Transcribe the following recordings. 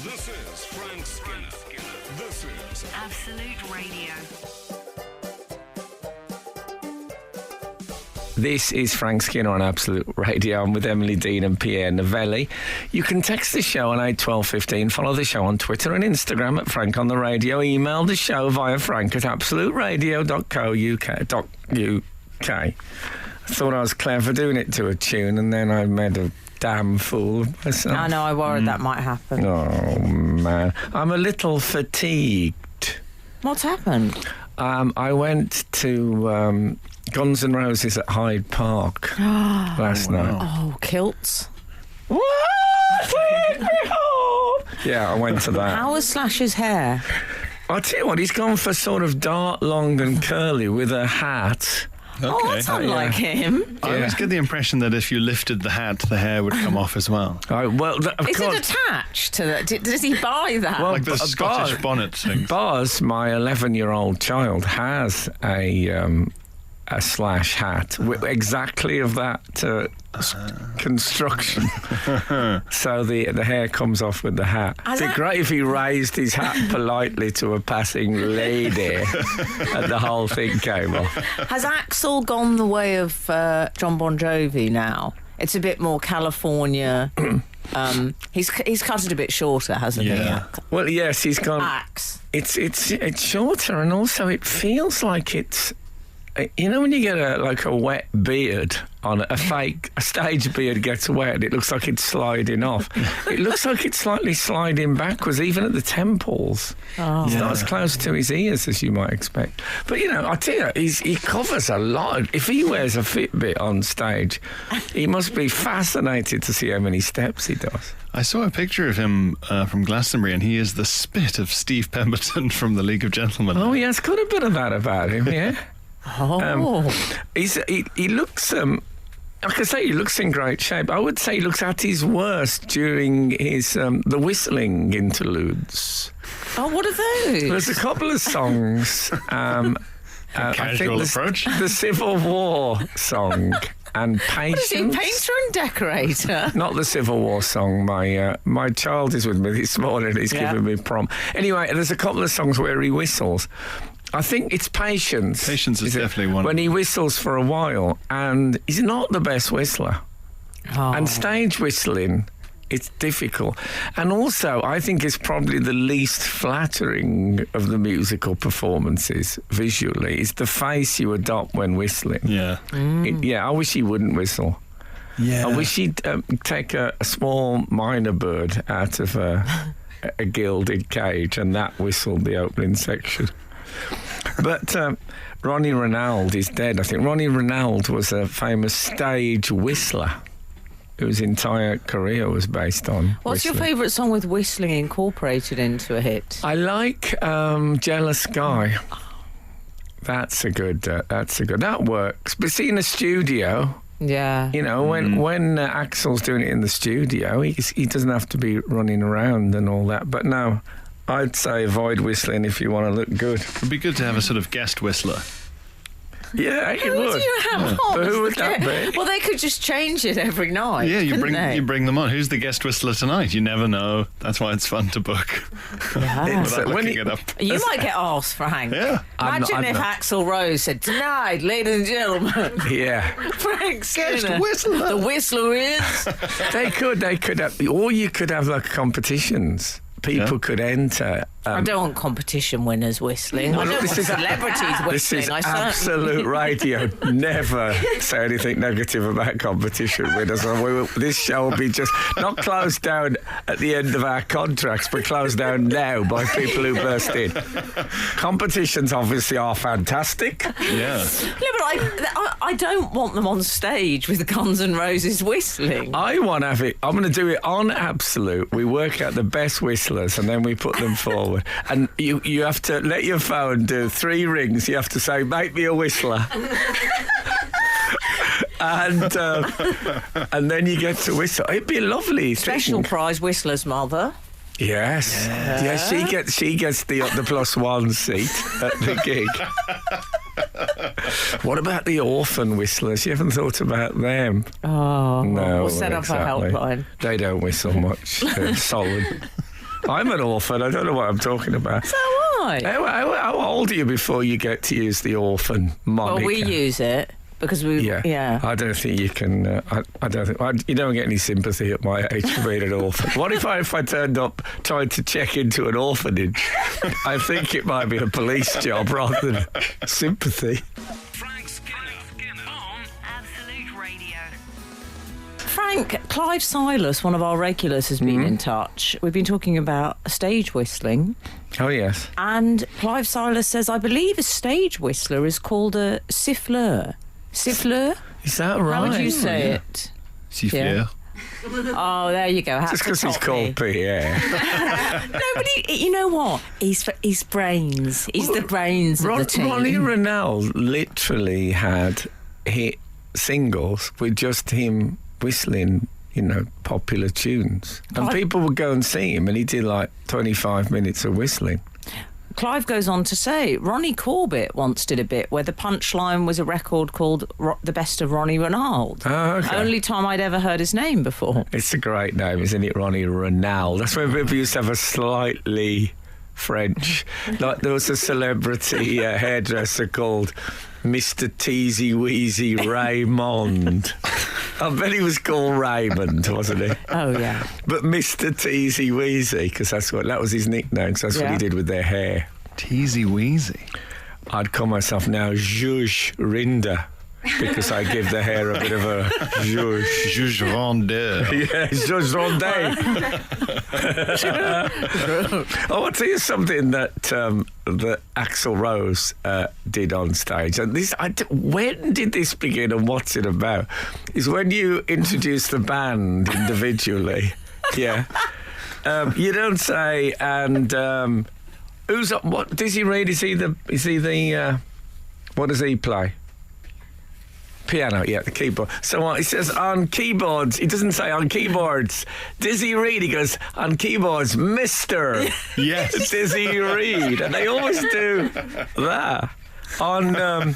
This is Frank Skinner. This is Absolute Radio. This is Frank Skinner on Absolute Radio. I'm with Emily Dean and Pierre Novelli. You can text the show on 81215. Follow the show on Twitter and Instagram at Frank on the Radio. Email the show via frank at absoluteradio.co.uk. I thought I was clever doing it to a tune, and then I made a damn fool of myself. I know, I worried that might happen. Oh, man. I'm a little fatigued. What's happened? I went to Guns N' Roses at Hyde Park last night. Oh, kilts. What? Take me home. Yeah, I went to that. How was Slash's hair? I'll tell you what, he's gone for sort of dark, long and curly with a hat. Okay. Oh, that's unlike him. I always get the impression that if you lifted the hat, the hair would come off as well. Well, of Is course. it attached to that? Does he buy that? Well, Like the Scottish bonnet thing. Buzz, my 11-year-old child, has a Slash hat exactly of that construction. So the hair comes off with the hat. It'd be great if he raised his hat politely to a passing lady and the whole thing came off. Has Axl gone the way of John Bon Jovi now? It's a bit more California. He's cut it a bit shorter, hasn't he? Well, yes, he's gone. Axe. It's shorter, and also it feels like it's. You know when you get a wet beard on a stage beard gets wet, it looks like it's sliding off. It looks like it's slightly sliding backwards, even at the temples. Oh. It's not as close to his ears as you might expect. But, you know, I tell you, he covers a lot. If he wears a Fitbit on stage, he must be fascinated to see how many steps he does. I saw a picture of him from Glastonbury, and he is the spit of Steve Pemberton from the League of Gentlemen. Oh, he has got a bit of that about him, yeah. He looks, like I say, he looks in great shape. I would say he looks at his worst during his the whistling interludes. Oh, what are those? There's a couple of songs. Casual approach. The Civil War song and Patience. What is he, painter and decorator? Not the Civil War song. My child is with me this morning. He's giving me prom. Anyway, there's a couple of songs where he whistles. I think it's Patience. Patience is definitely one. When he whistles for a while, and he's not the best whistler. Oh. And stage whistling, it's difficult. And also, I think it's probably the least flattering of the musical performances visually. It's the face you adopt when whistling. Yeah. I wish he wouldn't whistle. Yeah. I wish he'd take a small minor bird out of a gilded cage and that whistled the opening section. But Ronnie Ronald is dead. I think Ronnie Ronald was a famous stage whistler whose entire career was based on What's whistling. your favourite song with whistling incorporated into a hit? I like Jealous Guy. That's a good. That works. But see, in a studio, Yeah. you know, when Axel's doing it in the studio, he doesn't have to be running around and all that. But no, I'd say avoid whistling if you want to look good. It'd be good to have a sort of guest whistler. Yeah, it Who would. do you have on? But who would that be? Well, they could just change it every night. Yeah, you couldn't bring them on. Who's the guest whistler tonight? You never know. That's why it's fun to book. Yeah. Without when looking he- it up. You might get asked, Frank. Yeah. Imagine I'm if not. Axl Rose said, "Tonight, ladies and gentlemen, Yeah, Frank Skinner, whistler." the whistler is." they could have, or you could have like competitions. People could enter. I don't want competition winners whistling. I don't want this is- celebrities whistling. This is I certainly- Absolute Radio. Never say anything negative about competition winners. This show will be just not closed down at the end of our contracts, but closed down now by people who burst in. Competitions obviously are fantastic. Yeah. No, but I don't want them on stage with Guns N' Roses whistling. I want to have it. I'm going to do it on Absolute. We work out the best whistlers and then we put them forward. And you have to let your phone do 3 rings. You have to say, make me a whistler. And then you get to whistle. It'd be a lovely Special thing. prize whistler's mother. Yes. Yeah, she gets the +1 seat at the gig. What about the orphan whistlers? You haven't thought about them? Oh, No, we'll set up exactly. a helpline. They don't whistle much. They're solid. I'm an orphan. I don't know what I'm talking about. So am I. How old are you before you get to use the orphan moniker? Well, we use it because we. Yeah. I don't think you can. I don't think you don't get any sympathy at my age for being an orphan. What if I turned up trying to check into an orphanage? I think it might be a police job rather than sympathy. Frank Skinner on Absolute Radio. Frank, Clive Silas, one of our regulars, has been in touch. We've been talking about stage whistling. Oh yes. And Clive Silas says, I believe a stage whistler is called a siffleur. Siffleur? Is that right? How would you say it? Siffleur. Oh, there you go. Just because he's called Pierre. No, but you know what? He's brains. He's the brains of the team. Ronnie Renell literally had hit singles with just him whistling, popular tunes. And people would go and see him, and he did like 25 minutes of whistling. Clive goes on to say, Ronnie Corbett once did a bit where the punchline was a record called The Best of Ronnie Renald. Oh, okay. Only time I'd ever heard his name before. It's a great name, isn't it, Ronnie Renal? That's when people used to have a slightly French. Like there was a celebrity hairdresser called Mr. Teasy Weezy Raymond. I bet he was called Raymond, wasn't he? Oh, yeah. But Mr. Teasy Weezy, because that was his nickname, because that's what he did with their hair. Teasy Weezy. I'd call myself now Zhuzh Rinder, because I give the hair a bit of a zhuzh. Zhuzh Rondeur. Yeah, Zhuzh Rondé. I want to tell you something that Axl Rose did on stage. And when did this begin and what's it about? Is when you introduce the band individually. Yeah. You don't say, and who's what? Does he read? Is he the? What does he play? Piano, yeah, the keyboard. So he says on keyboards. He doesn't say on keyboards. Dizzy Reed. He goes on keyboards, Mr. Yes. Dizzy Reed, and they always do that. On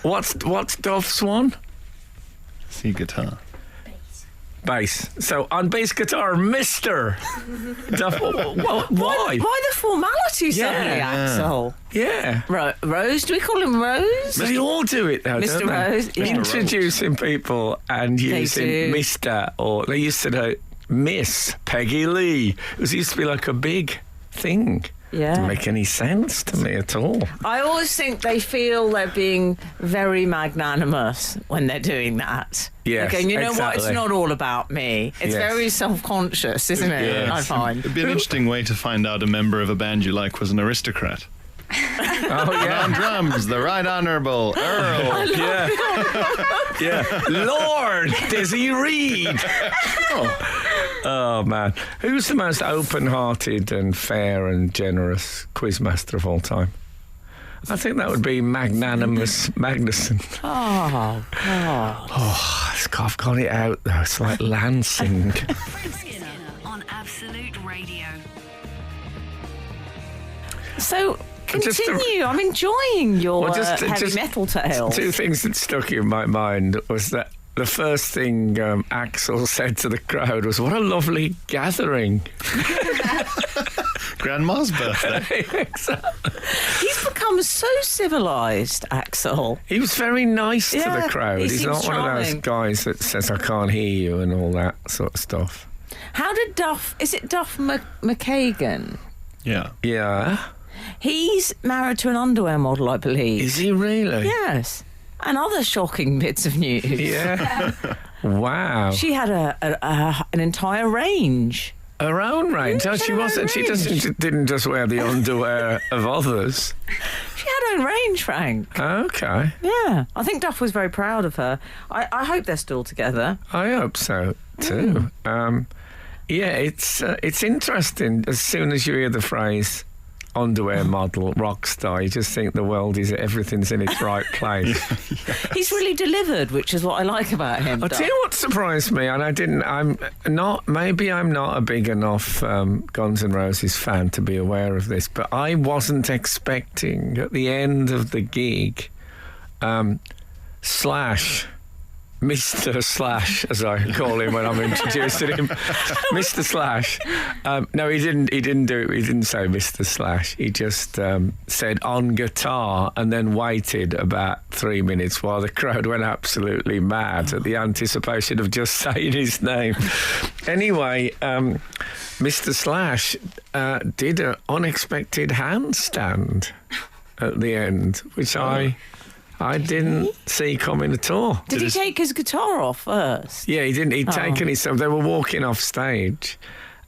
what's Duff's one? C guitar. Bass. So on bass guitar, Mr. Duff. Why? Why the formality suddenly, Axel? Yeah. Rose? Do we call him Rose? They all do it though, Mr. don't they? Rose, yeah. Introducing people and using do. Mr. or they used to know Miss Peggy Lee. It used to be like a big thing. Yeah. Doesn't make any sense to me at all. I always think they feel they're being very magnanimous when they're doing that. Yes, They're going, you know what? exactly. It's not all about me. It's Yes. very self-conscious, isn't it? Yes. I find. It'd be an interesting way to find out a member of a band you like was an aristocrat. Oh yeah. On drums, the Right Honourable Earl. Yeah. Lord Dizzy Reed. Oh man. Who's the most open-hearted and fair and generous quizmaster of all time? I think that would be Magnanimous Magnuson. Oh, God. I've got it out though. It's like Lansing. Frank Skinner on Absolute Radio. So, Just continue. I'm enjoying your Well, just heavy metal tales. Two things that stuck in my mind was that the first thing Axel said to the crowd was, "What a lovely gathering." Grandma's birthday. Exactly. He's become so civilised, Axel. He was very nice to Yeah, the crowd. he He's seems not one of those charming. guys that says, "I can't hear you" and all that sort of stuff. How did Duff... Is it Duff McKagan? Yeah. Yeah. He's married to an underwear model, I believe. Is he really? Yes. And other shocking bits of news. Yeah. Wow. She had an entire range. Her own range. Yeah, Oh, she she had her own wasn't. She range. didn't just wear the underwear of others. She had her own range, Frank. Okay. Yeah. I think Duff was very proud of her. I hope they're still together. I hope so too. Yeah, it's interesting. As soon as you hear the phrase underwear model, rock star, you just think the world everything's in its right place. He's really delivered, which is what I like about him. I'll Duff. tell you what surprised me, and I'm not a big enough Guns N' Roses fan to be aware of this, but I wasn't expecting at the end of the gig Slash Mr. Slash, as I call him when I'm introducing him, Mr. Slash. No, he didn't do it. He didn't say Mr. Slash. He just said on guitar and then waited about 3 minutes while the crowd went absolutely mad at the anticipation of just saying his name. Anyway, Mr. Slash did an unexpected handstand at the end, which I didn't see coming at all. Did he take his guitar off first? Yeah, he didn't. He'd taken his... They were walking off stage,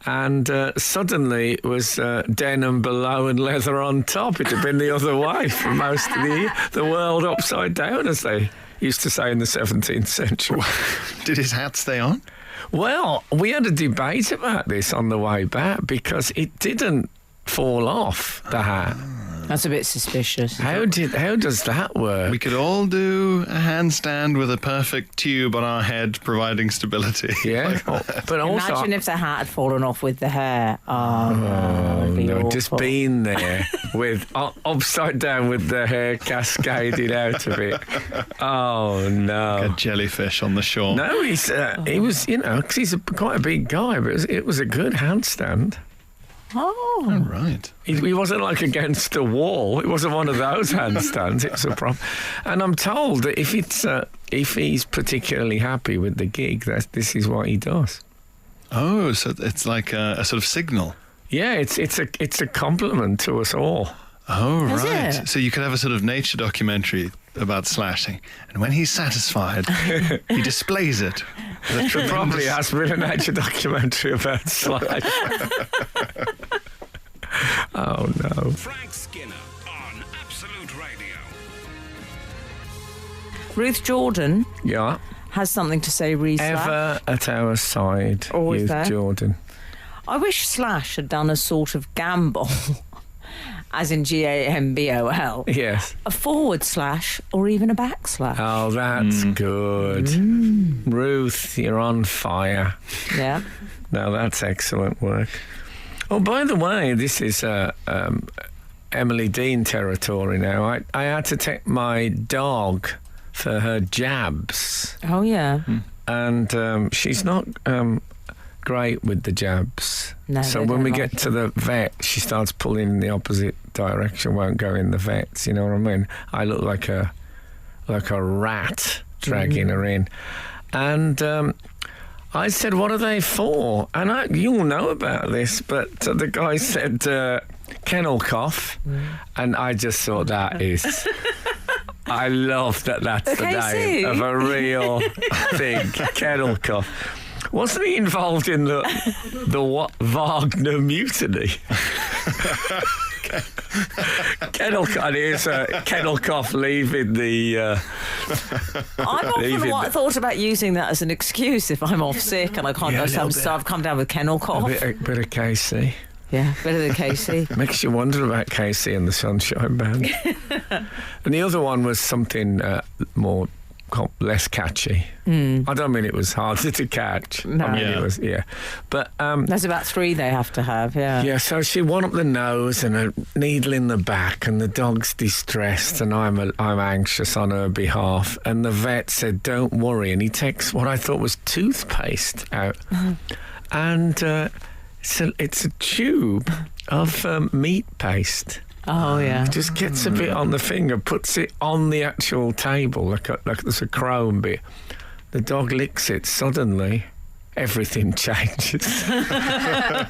and suddenly it was denim below and leather on top. It had been the other way for most of the world upside down, as they used to say in the 17th century. Did his hat stay on? Well, we had a debate about this on the way back because it didn't fall off the hat. That's a bit suspicious. How does that work? We could all do a handstand with a perfect tube on our head providing stability. Yeah, but also... Imagine if the hat had fallen off with the hair. Oh, be no, awful. just being there with upside down with the hair cascaded out of it. Oh, no. Like a jellyfish on the shore. No, he was, because he's quite a big guy, but it was a good handstand. Oh. All right. He wasn't like against a wall. It wasn't one of those handstands. It was a problem. And I'm told that if he's particularly happy with the gig, this is what he does. Oh, so it's like a sort of signal. Yeah, it's a compliment to us all. Oh, Is right. it? So you could have a sort of nature documentary about slashing, and when he's satisfied, he displays it. There probably has been a nature documentary about Slash. Oh, no. Frank Skinner on Absolute Radio. Ruth Jordan Yeah. has something to say, Reese. Ever at our side, Always Ruth there. Jordan. I wish Slash had done a sort of gamble, as in GAMBOL, Yes. a forward slash or even a backslash. Oh, that's good. Ruth, you're on fire. Yeah. No, that's excellent work. Oh, by the way, this is Emily Dean territory now. I had to take my dog for her jabs, Oh, yeah. and she's not great with the jabs. No, So they when don't we like get to the vet, she starts pulling in the opposite direction, won't go in the vet's, you know what I mean? I look like a rat dragging her in. And I said, what are they for? And you'll know about this, but the guy said kennel cough, and I just thought that is... I love that's the name of a real thing, kennel cough. Wasn't he involved in the Wagner mutiny? Kennel cough leaving the. I've often thought about using that as an excuse if I'm off sick and I can't go down, so I've come down with kennel cough. A bit of Casey. Yeah, better than Casey. Makes you wonder about Casey and the Sunshine Band. And the other one was something less catchy. I don't mean it was harder to catch. No. I mean it was, yeah. But There's about 3 they have to have, yeah. yeah, so she won up the nose and a needle in the back, and the dog's distressed, and I'm anxious on her behalf. And the vet said, "Don't worry," and he takes what I thought was toothpaste out, and it's a tube of meat paste. Oh, yeah. Just gets a bit on the finger, puts it on the actual table, like there's a chrome bit. The dog licks it. Suddenly, everything changes.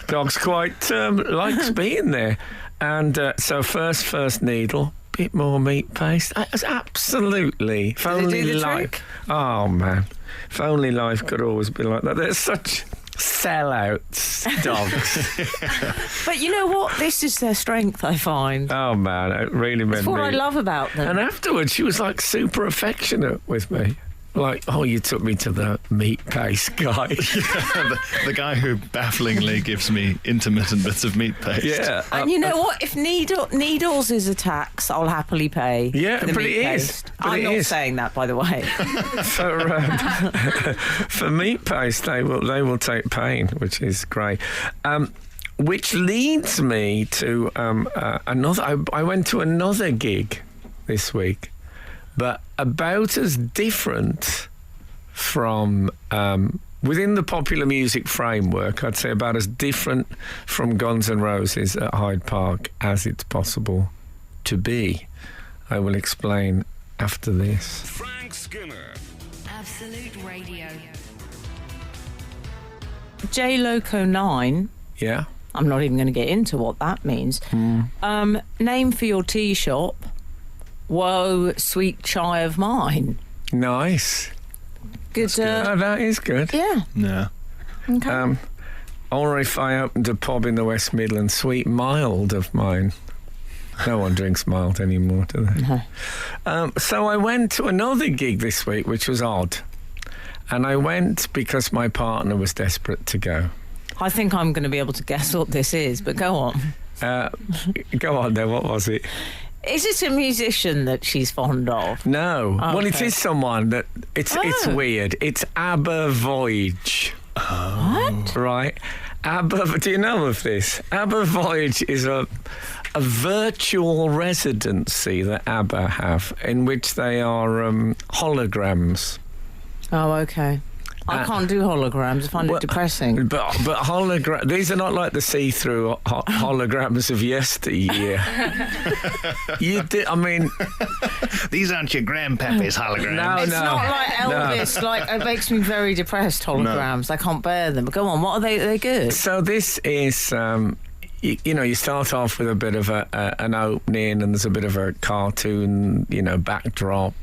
Dog's quite likes being there, and so first needle, bit more meat paste. It's absolutely. If Did only it do the life. trick? Oh man, if only life could always be like that. There's such sellouts, dogs. But you know what? This is their strength, I find. Oh man, it really meant That's what me. I love about them. And afterwards, she was like super affectionate with me. Like, oh, you took me to the meat paste guy. the guy who bafflingly gives me intermittent bits of meat paste. Yeah. And you know what? If needles is a tax, I'll happily pay Yeah, for the but meat it is. paste. But I'm it not is. saying that, by the way. For meat paste, they will take pain, which is great. Which leads me to another. I went to another gig this week, but about as different from within the popular music framework. I'd say about as different from Guns N' Roses at Hyde Park as it's possible to be. I will explain after this. Frank Skinner. Absolute Radio. J Loco 9. Yeah. I'm not even going to get into what that means. Name for your tea shop. Whoa, sweet chai of mine. Nice. Good. Oh, that is good. Yeah. Yeah. Okay. Or if I opened a pub in the West Midlands, sweet mild of mine. No one drinks mild anymore, do they? No. So I went to another gig this week, which was odd. And I went because my partner was desperate to go. I think I'm going to be able to guess what this is, but go on. Go on then, what was it? Is it a musician that she's fond of? No. Oh, Well, it okay. is someone that... It's weird. It's ABBA Voyage. What? Right? ABBA... Do you know of this? ABBA Voyage is a virtual residency that ABBA have in which they are holograms. Oh, okay. I can't do holograms. I find it depressing. But hologram, these are not like the see-through holograms of yesteryear. I mean, These aren't your grandpappy's holograms. no, It's no. not like Elvis. Like, it makes me very depressed, holograms. I can't bear them. But go on, what are they? Are they good? So this is, you start off with a bit of an opening, and there's a bit of a cartoon, backdrop,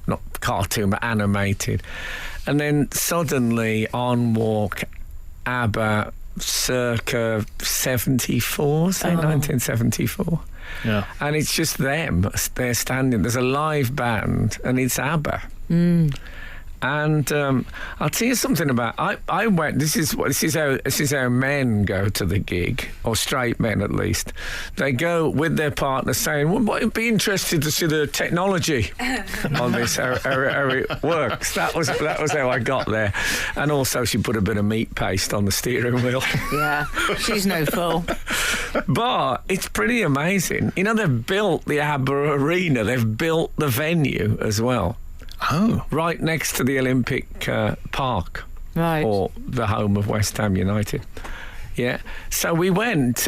not cartoon but animated, and then suddenly on walk ABBA, circa 74, say 1974. Yeah. And it's just them. They're standing. There's a live band, and it's ABBA. And I'll tell you something about. I went. This is how men go to the gig, or straight men at least. They go with their partner, saying, "Well, might be interested to see the technology on this, how it works." That was how I got there. And also, she put a bit of meat paste on the steering wheel. Yeah, she's no fool. But it's pretty amazing. They've built the ABBA Arena. They've built the venue as well. Oh. Right next to the Olympic Park, Right. or the home of West Ham United. Yeah. So we went,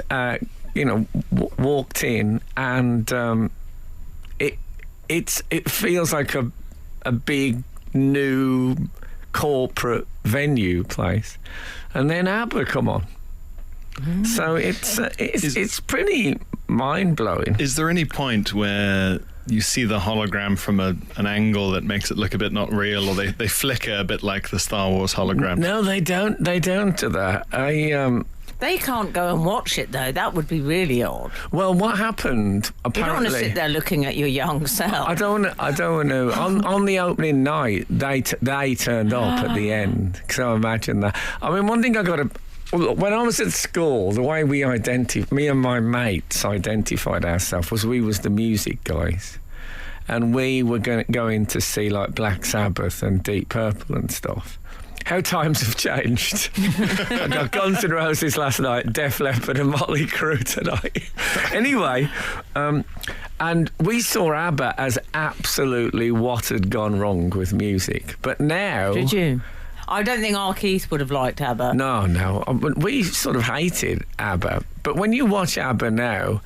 walked in, and it feels like a big new corporate venue place, and then ABBA come on. So it's pretty mind blowing. Is there any point where you see the hologram from an angle that makes it look a bit not real, or they flicker a bit like the Star Wars hologram? No, they don't. They don't do that. They can't go and watch it though. That would be really odd. Well, what happened? You don't want Apparently, to sit there looking at your young self. I don't want to. On the opening night, they turned up at the end. So imagine that. I mean, one thing I got to. When I was at school, the way me and my mates identified ourselves was we was the music guys, and we were going to see like Black Sabbath and Deep Purple and stuff. How times have changed. I got Guns N' Roses last night, Def Leppard and Motley Crue tonight. Anyway, and we saw ABBA as absolutely what had gone wrong with music. But now... Did you? I don't think our Keith would have liked ABBA. No. We sort of hated ABBA. But when you watch ABBA now,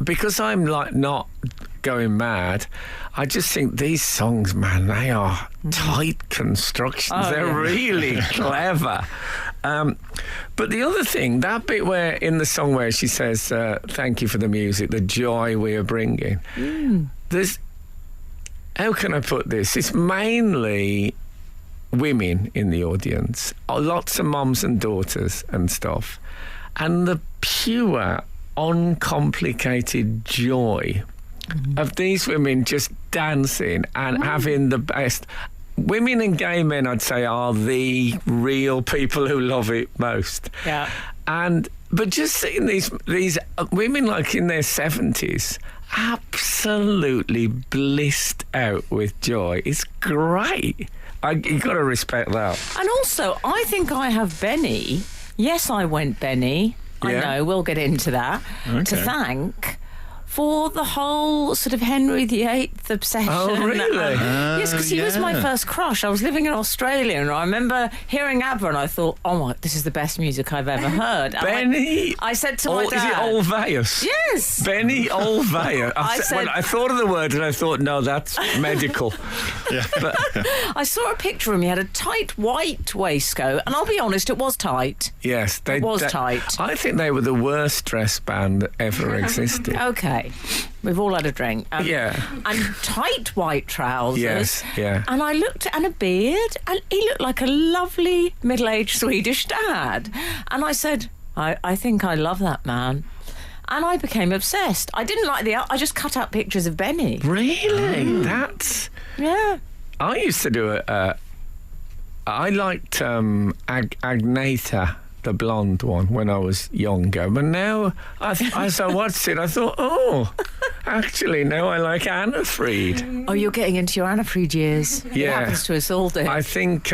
because I'm like not going mad, I just think these songs, man, they are tight constructions. Oh, They're yeah. really clever. But the other thing, that bit where in the song where she says, thank you for the music, the joy we are bringing. There's, how can I put this? It's mainly women in the audience, lots of mums and daughters and stuff, and the pure, uncomplicated joy of these women just dancing and having the best. Women and gay men, I'd say, are the real people who love it most. Yeah. But just seeing these women like in their 70s absolutely blissed out with joy, it's great. You got to respect that. And also, I think I have Benny. Yes, I went Benny. Yeah. I know, we'll get into that. Okay. To thank for the whole sort of Henry VIII obsession. Oh, really? Yes, because he was my yeah. first crush. I was living in Australia, and I remember hearing ABBA, and I thought, oh my, this is the best music I've ever heard. And Benny. I said to my dad, Is it Olveus? yes. Benny Olveus. said- I thought of the word and I thought, no, that's medical. Yeah. But I saw a picture of him. He had a tight white waistcoat, and I'll be honest, it was tight. yes, It was tight. I think they were the worst dress band that ever existed. Okay, we've all had a drink. Yeah. And tight white trousers. Yes, yeah. And I looked, and a beard, and he looked like a lovely middle-aged Swedish dad. And I said, I think I love that man. And I became obsessed. I didn't like I just cut out pictures of Benny. Really? That's... Yeah. I used to do I liked Agneta, the blonde one, when I was younger. But now as I watched it, I thought, oh, actually, now I like Anna Fried. Oh, you're getting into your Anna Fried years. It Yeah. happens to us all, dear. I think...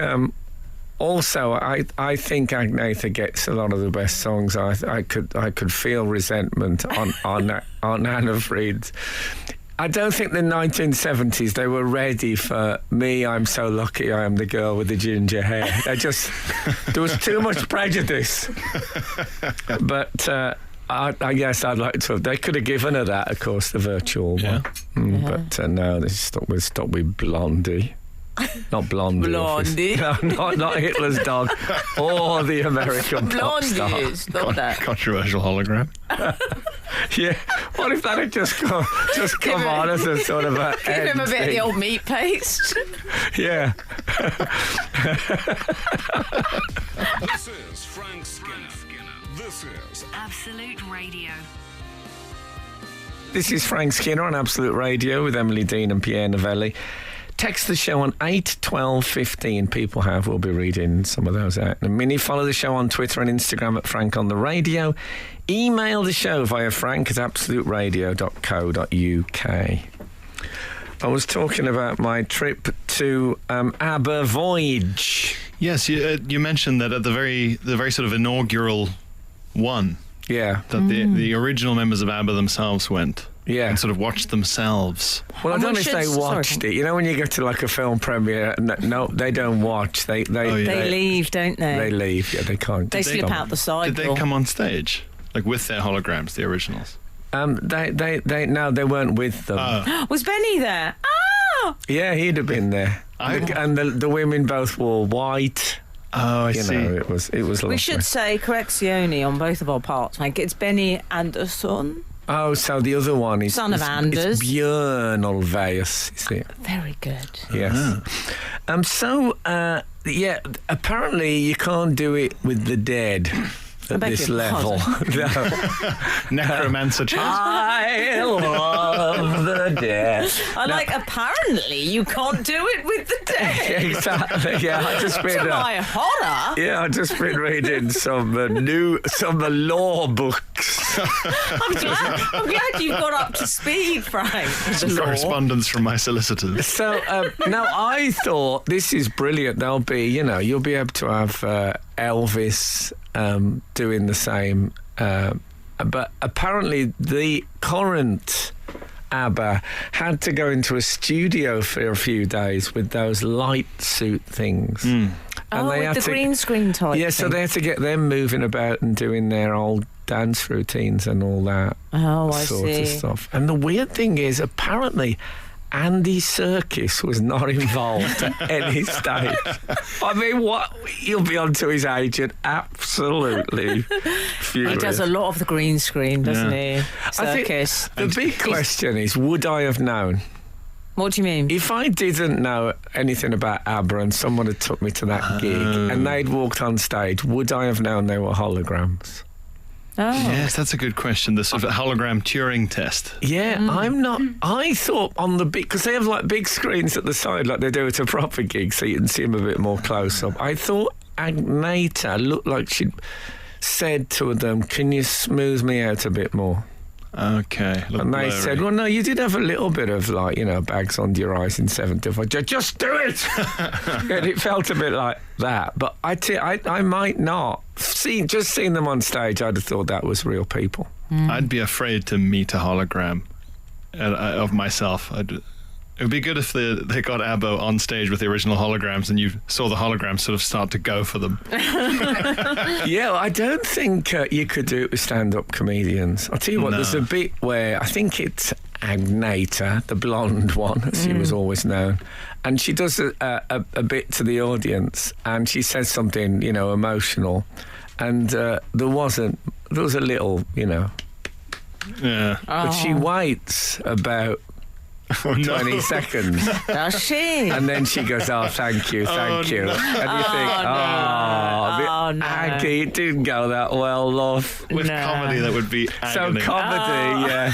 also, I think Agneta gets a lot of the best songs. I could feel resentment on Anna Fried. I don't think the 1970s they were ready for me. I'm so lucky I am the girl with the ginger hair. There was too much prejudice. But I guess I'd like to have. They could have given her that, of course, the virtual one. But no, they stuck with Blondie. Not Blondie. Blondie. No, not Hitler's dog or the American pop star. Blondie, stop that. Controversial hologram. Yeah. What if that had just come on as a sort of a Give him a bit of the old meat paste. Yeah. This is Frank Skinner. This is Absolute Radio. This is Frank Skinner on Absolute Radio with Emily Dean and Pierre Novelli. Text the show on 8 12 15. People have. We'll be reading some of those out in a minute. Follow the show on Twitter and Instagram at Frank on the Radio. Email the show via frank@absoluteradio.co.uk. I was talking about my trip to ABBA Voyage. Yes, you mentioned that at the very sort of inaugural one, Yeah. that the original members of ABBA themselves went. Yeah. And sort of watched themselves. Well, I And don't know we if they should- watched sorry. it. You know, when you go to like a film premiere, no, they don't watch. They Oh, yeah. They leave, don't they? They leave. Yeah, they can't. They slip stop. out the side Did they door. come on stage? Like with their holograms, the originals? They weren't with them. Was Benny there? Ah! Yeah, he'd have been there. And the women both wore white. Oh, I You see. know, it was lovely. We should say correzioni on both of our parts, Frank. It's Benny Andersson. Oh, so the other one is Son of Anders. It's Björn Ulvaeus, is it? Very good. Yes. Yeah. Apparently you can't do it with the dead at beg this your level. No. Necromancer chant. I love the dead. I like, apparently you can't do it with the dead. Exactly. Yeah, I just been. To my horror. Yeah, I've just been reading some law books. I'm glad you've got up to speed, Frank. Some correspondence from my solicitors. So now I thought this is brilliant. There'll be, you'll be able to have Elvis doing the same. But apparently the current ABBA had to go into a studio for a few days with those light suit things. And they with had the green screen type. Yeah, so thing. they had to get them moving about and doing their old dance routines and all that Oh, I sort of see. stuff. And the weird thing is, apparently, Andy Serkis was not involved at any stage. I mean, what? He'll be onto his agent, absolutely furious. He does a lot of the green screen, doesn't he? I think Circus. the big question is, would I have known? What do you mean? If I didn't know anything about ABBA and someone had took me to that gig and they'd walked on stage, would I have known they were holograms? Oh. Yes, that's a good question. The sort of hologram Turing test. Yeah, I'm not. I thought on the big, because they have like big screens at the side, like they do at a proper gig, so you can see them a bit more close up. I thought Agneta looked like she'd said to them, "Can you smooth me out a bit more?" Okay. And they said, "Well, no, you did have a little bit of like, bags under your eyes in 75. Just do it." And it felt a bit like that, but I might not. just seeing them on stage, I'd have thought that was real people. I'd be afraid to meet a hologram of myself. It would be good if they got ABBA on stage with the original holograms and you saw the holograms sort of start to go for them. Yeah, I don't think you could do it with stand-up comedians. I'll tell you what, there's a bit where I think it's Agneta, the blonde one, as she was always known, and she does a bit to the audience and she says something, emotional, and there was a little, Yeah. but she waits about 20 seconds. Does she? And then she goes, thank you. And you think, Aggie, it didn't go that well, love. With comedy, that would be agony. So comedy, yeah.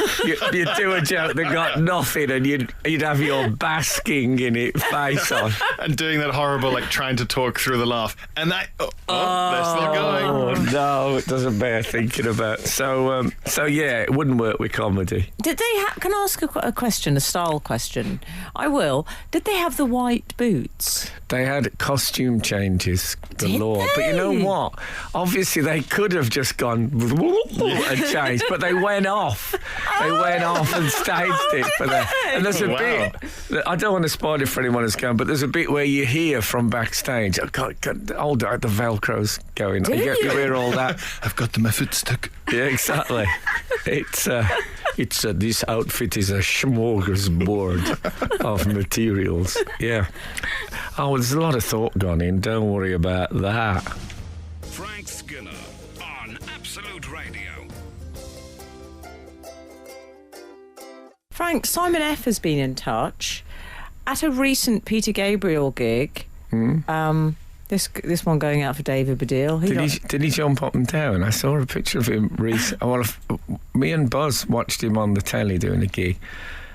You'd do a joke that got nothing and you'd have your basking in it face on. And doing that horrible, trying to talk through the laugh. And that, they're still going. Oh, no, it doesn't bear thinking about. So yeah, it wouldn't work with comedy. Did they can I ask a question, a style question? I will. Did they have the white boots? They had costume changes galore. Did But you know they? what? Obviously, they could have just gone and changed, but they went off. They went off and staged it for that. And there's a bit, I don't want to spoil it for anyone who's going, but there's a bit where you hear from backstage, the Velcro's going. You hear all that. I've got my foot stuck. Yeah, exactly. It's this outfit is a smorgasbord of materials. Yeah. Oh, there's a lot of thought gone in. Don't worry about that. Frank Skinner on Absolute Radio. Frank, Simon F has been in touch at a recent Peter Gabriel gig. This one going out for David Baddiel. Did he jump up and down? I saw a picture of him recently. Well, me and Buzz watched him on the telly doing a gig,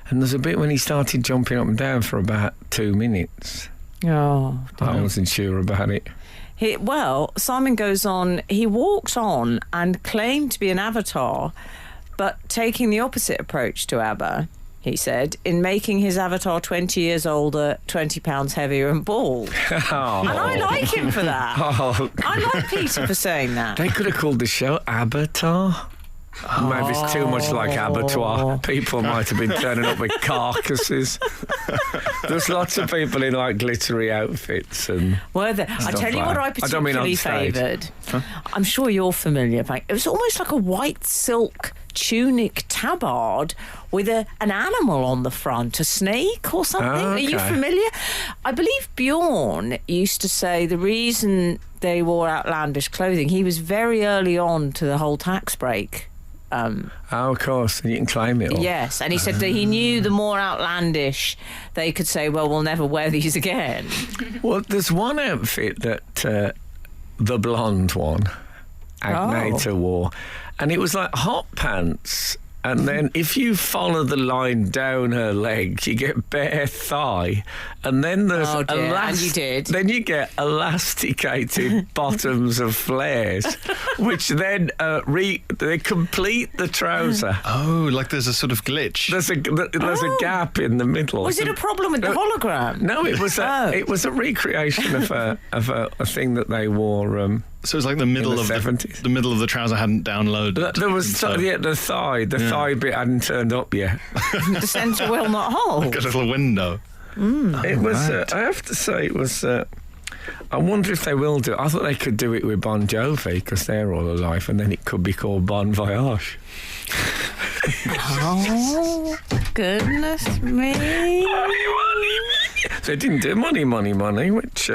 and there's a bit when he started jumping up and down for about 2 minutes. Oh, I wasn't sure about it. Simon goes on, he walks on and claimed to be an avatar, but taking the opposite approach to ABBA, he said, in making his avatar 20 years older, 20 pounds heavier and bald. Oh. And I like him for that. Oh, I like Peter for saying that. they could have called the show Avatar. Maybe it's too much like abattoir. People might have been turning up with carcasses. There's lots of people in glittery outfits and. Were there? I tell you what I particularly favoured. I'm sure you're familiar, Frank. It was almost like a white silk tunic tabard with an animal on the front, a snake or something. Oh, okay. Are you familiar? I believe Bjorn used to say the reason they wore outlandish clothing, he was very early on to the whole tax break. Of course, and you can claim it all. Yes, and he said that he knew the more outlandish they could say, well, we'll never wear these again. Well, there's one outfit that the blonde one, Agneta, wore, and it was like hot pants. And then if you follow the line down her legs, you get bare thigh. And then there's and you did. Then you get elasticated bottoms of flares, which then they complete the trouser. Oh, like there's a sort of glitch. There's a gap in the middle. Was it a problem with the hologram? No, it was a recreation of a thing that they wore. So it's like the middle of 70s. the middle of the trouser hadn't downloaded. There was the thigh bit hadn't turned up yet. The centre will not hold. Got a little window. It was. I have to say, it was. I wonder if they will do it. I thought they could do it with Bon Jovi because they're all alive, and then it could be called Bon Voyage. Oh, goodness me. So they didn't do money, which.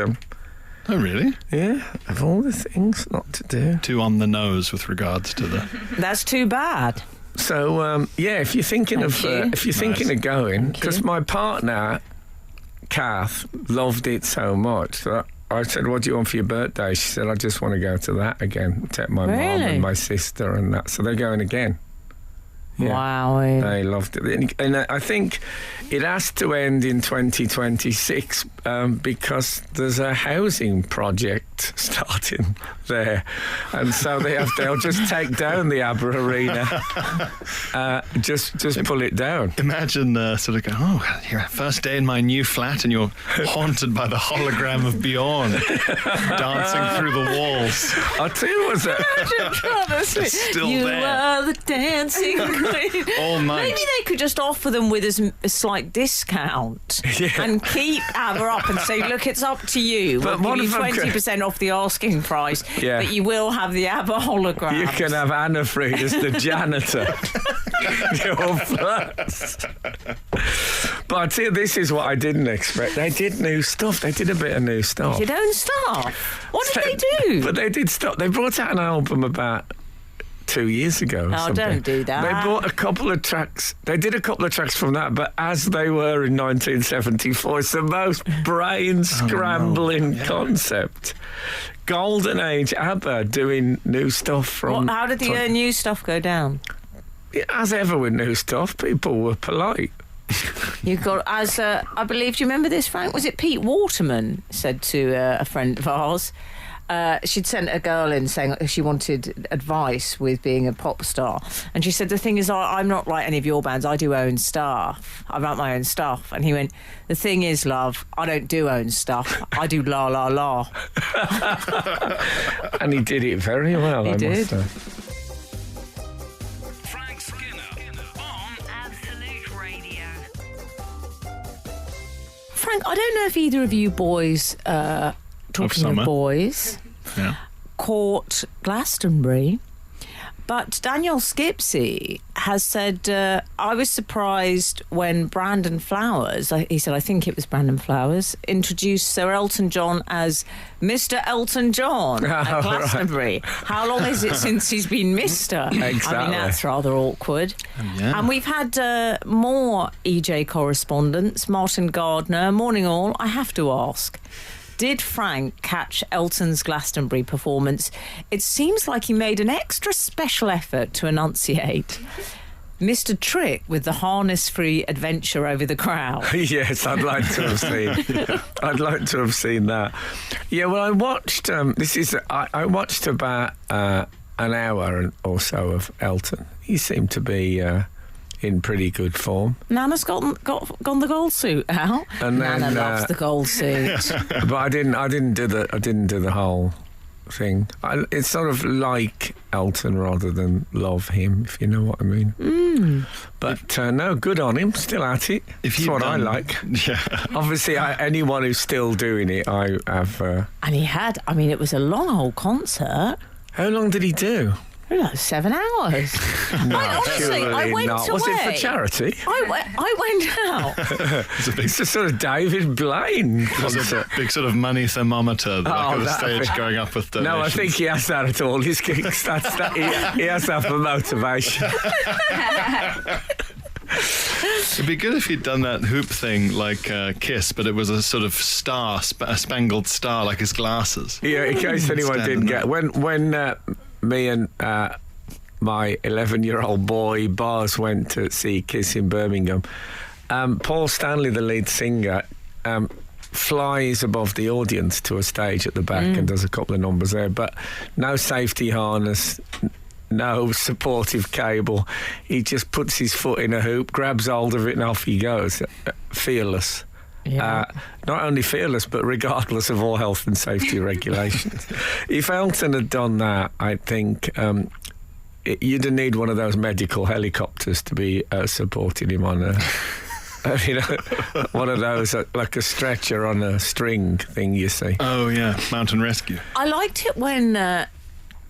Oh, really? Yeah, of all the things not to do. Too on the nose with regards to the. That's too bad. So if you're thinking of going, because my partner, Kath, loved it so much that I said, "What do you want for your birthday?" She said, "I just want to go to that again. Take my mum and my sister and that." So they're going again. Yeah. Wow. They loved it. And I think it has to end in 2026 because there's a housing project starting there. And so they'll just take down the ABBA Arena. Just pull it down. Imagine sort of going, oh, your first day in my new flat and you're haunted by the hologram of Bjorn dancing through the walls. I'll tell you what's that. Honestly, Still you there. are the dancing queen. All night. Maybe they could just offer them with a slight discount Yeah. and keep ABBA up and say, look, it's up to you. But We'll what give you if I could- 20% off the asking price, Yeah. but you will have the ABBA hologram. You can have Anna Fried as the janitor. Your flat. But I tell you, this is what I didn't expect. They did new stuff. They did a bit of new stuff. Your own stuff. What did they do? But they did stuff. They brought out an album about 2 years ago. Or something. Don't do that. They brought a couple of tracks. They did a couple of tracks from that, but as they were in 1974, it's the most brain-scrambling concept. Golden Age ABBA doing new stuff from... How did the new stuff go down? As ever with new stuff, people were polite. You got, I believe, do you remember this, Frank? Was it Pete Waterman said to a friend of ours? She'd sent a girl in saying she wanted advice with being a pop star. And she said, the thing is, I'm not like any of your bands. I do own stuff. I write my own stuff. And he went, the thing is, love, I don't do own stuff. I do la, la, la. And he did it very well, He I did. must say. Frank Skinner on Absolute Radio. Frank, I don't know if either of you boys, talking summer. of boys, Yeah. caught Glastonbury. But Daniel Skipsey has said, I was surprised when Brandon Flowers, he said, I think it was Brandon Flowers, introduced Sir Elton John as Mr. Elton John at Glastonbury. How long is it since he's been Mr.? I mean, Exactly. that's rather awkward. Yeah. And we've had more EJ correspondents. Martin Gardner, morning all. I have to ask, did Frank catch Elton's Glastonbury performance? It seems like he made an extra special effort to enunciate. Missed a trick with the harness-free adventure over the crowd. Yes, I'd like to have seen. I'd like to have seen that. Yeah, well, I watched. I watched about an hour or so of Elton. He seemed to be in pretty good form. Nana's gone the gold suit out. And then, Nana loves the gold suit. But I didn't do the whole thing. It's sort of like Elton rather than love him, if you know what I mean. But no, good on him. Still at it. If That's you'd what I done- like. Yeah. Obviously, anyone who's still doing it, I have. And he had, I mean, it was a long old concert. How long did he do? Like 7 hours. Honestly, surely I went not. away. Was it for charity? I went out. It's a sort of David Blaine There's concert. a big sort of money thermometer like Oh, at the that'd stage be- going up with donations. No, I think he has that at all his gigs. That's that. He has that for motivation. It'd be good if he'd done that hoop thing like Kiss, but it was a sort of star, a spangled star, like his glasses. Yeah, in case anyone Standing didn't get when me and my 11-year-old boy Bars went to see Kiss in Birmingham. Paul Stanley, the lead singer, flies above the audience to a stage at the back and does a couple of numbers there, but no safety harness, no supportive cable. He just puts his foot in a hoop, grabs hold of it, and off he goes. Fearless. Yeah. Not only fearless, but regardless of all health and safety regulations. If Elton had done that, I think you'd need one of those medical helicopters to be supporting him on one of those, like a stretcher on a string thing, you see. Oh, yeah, Mountain Rescue. I liked it when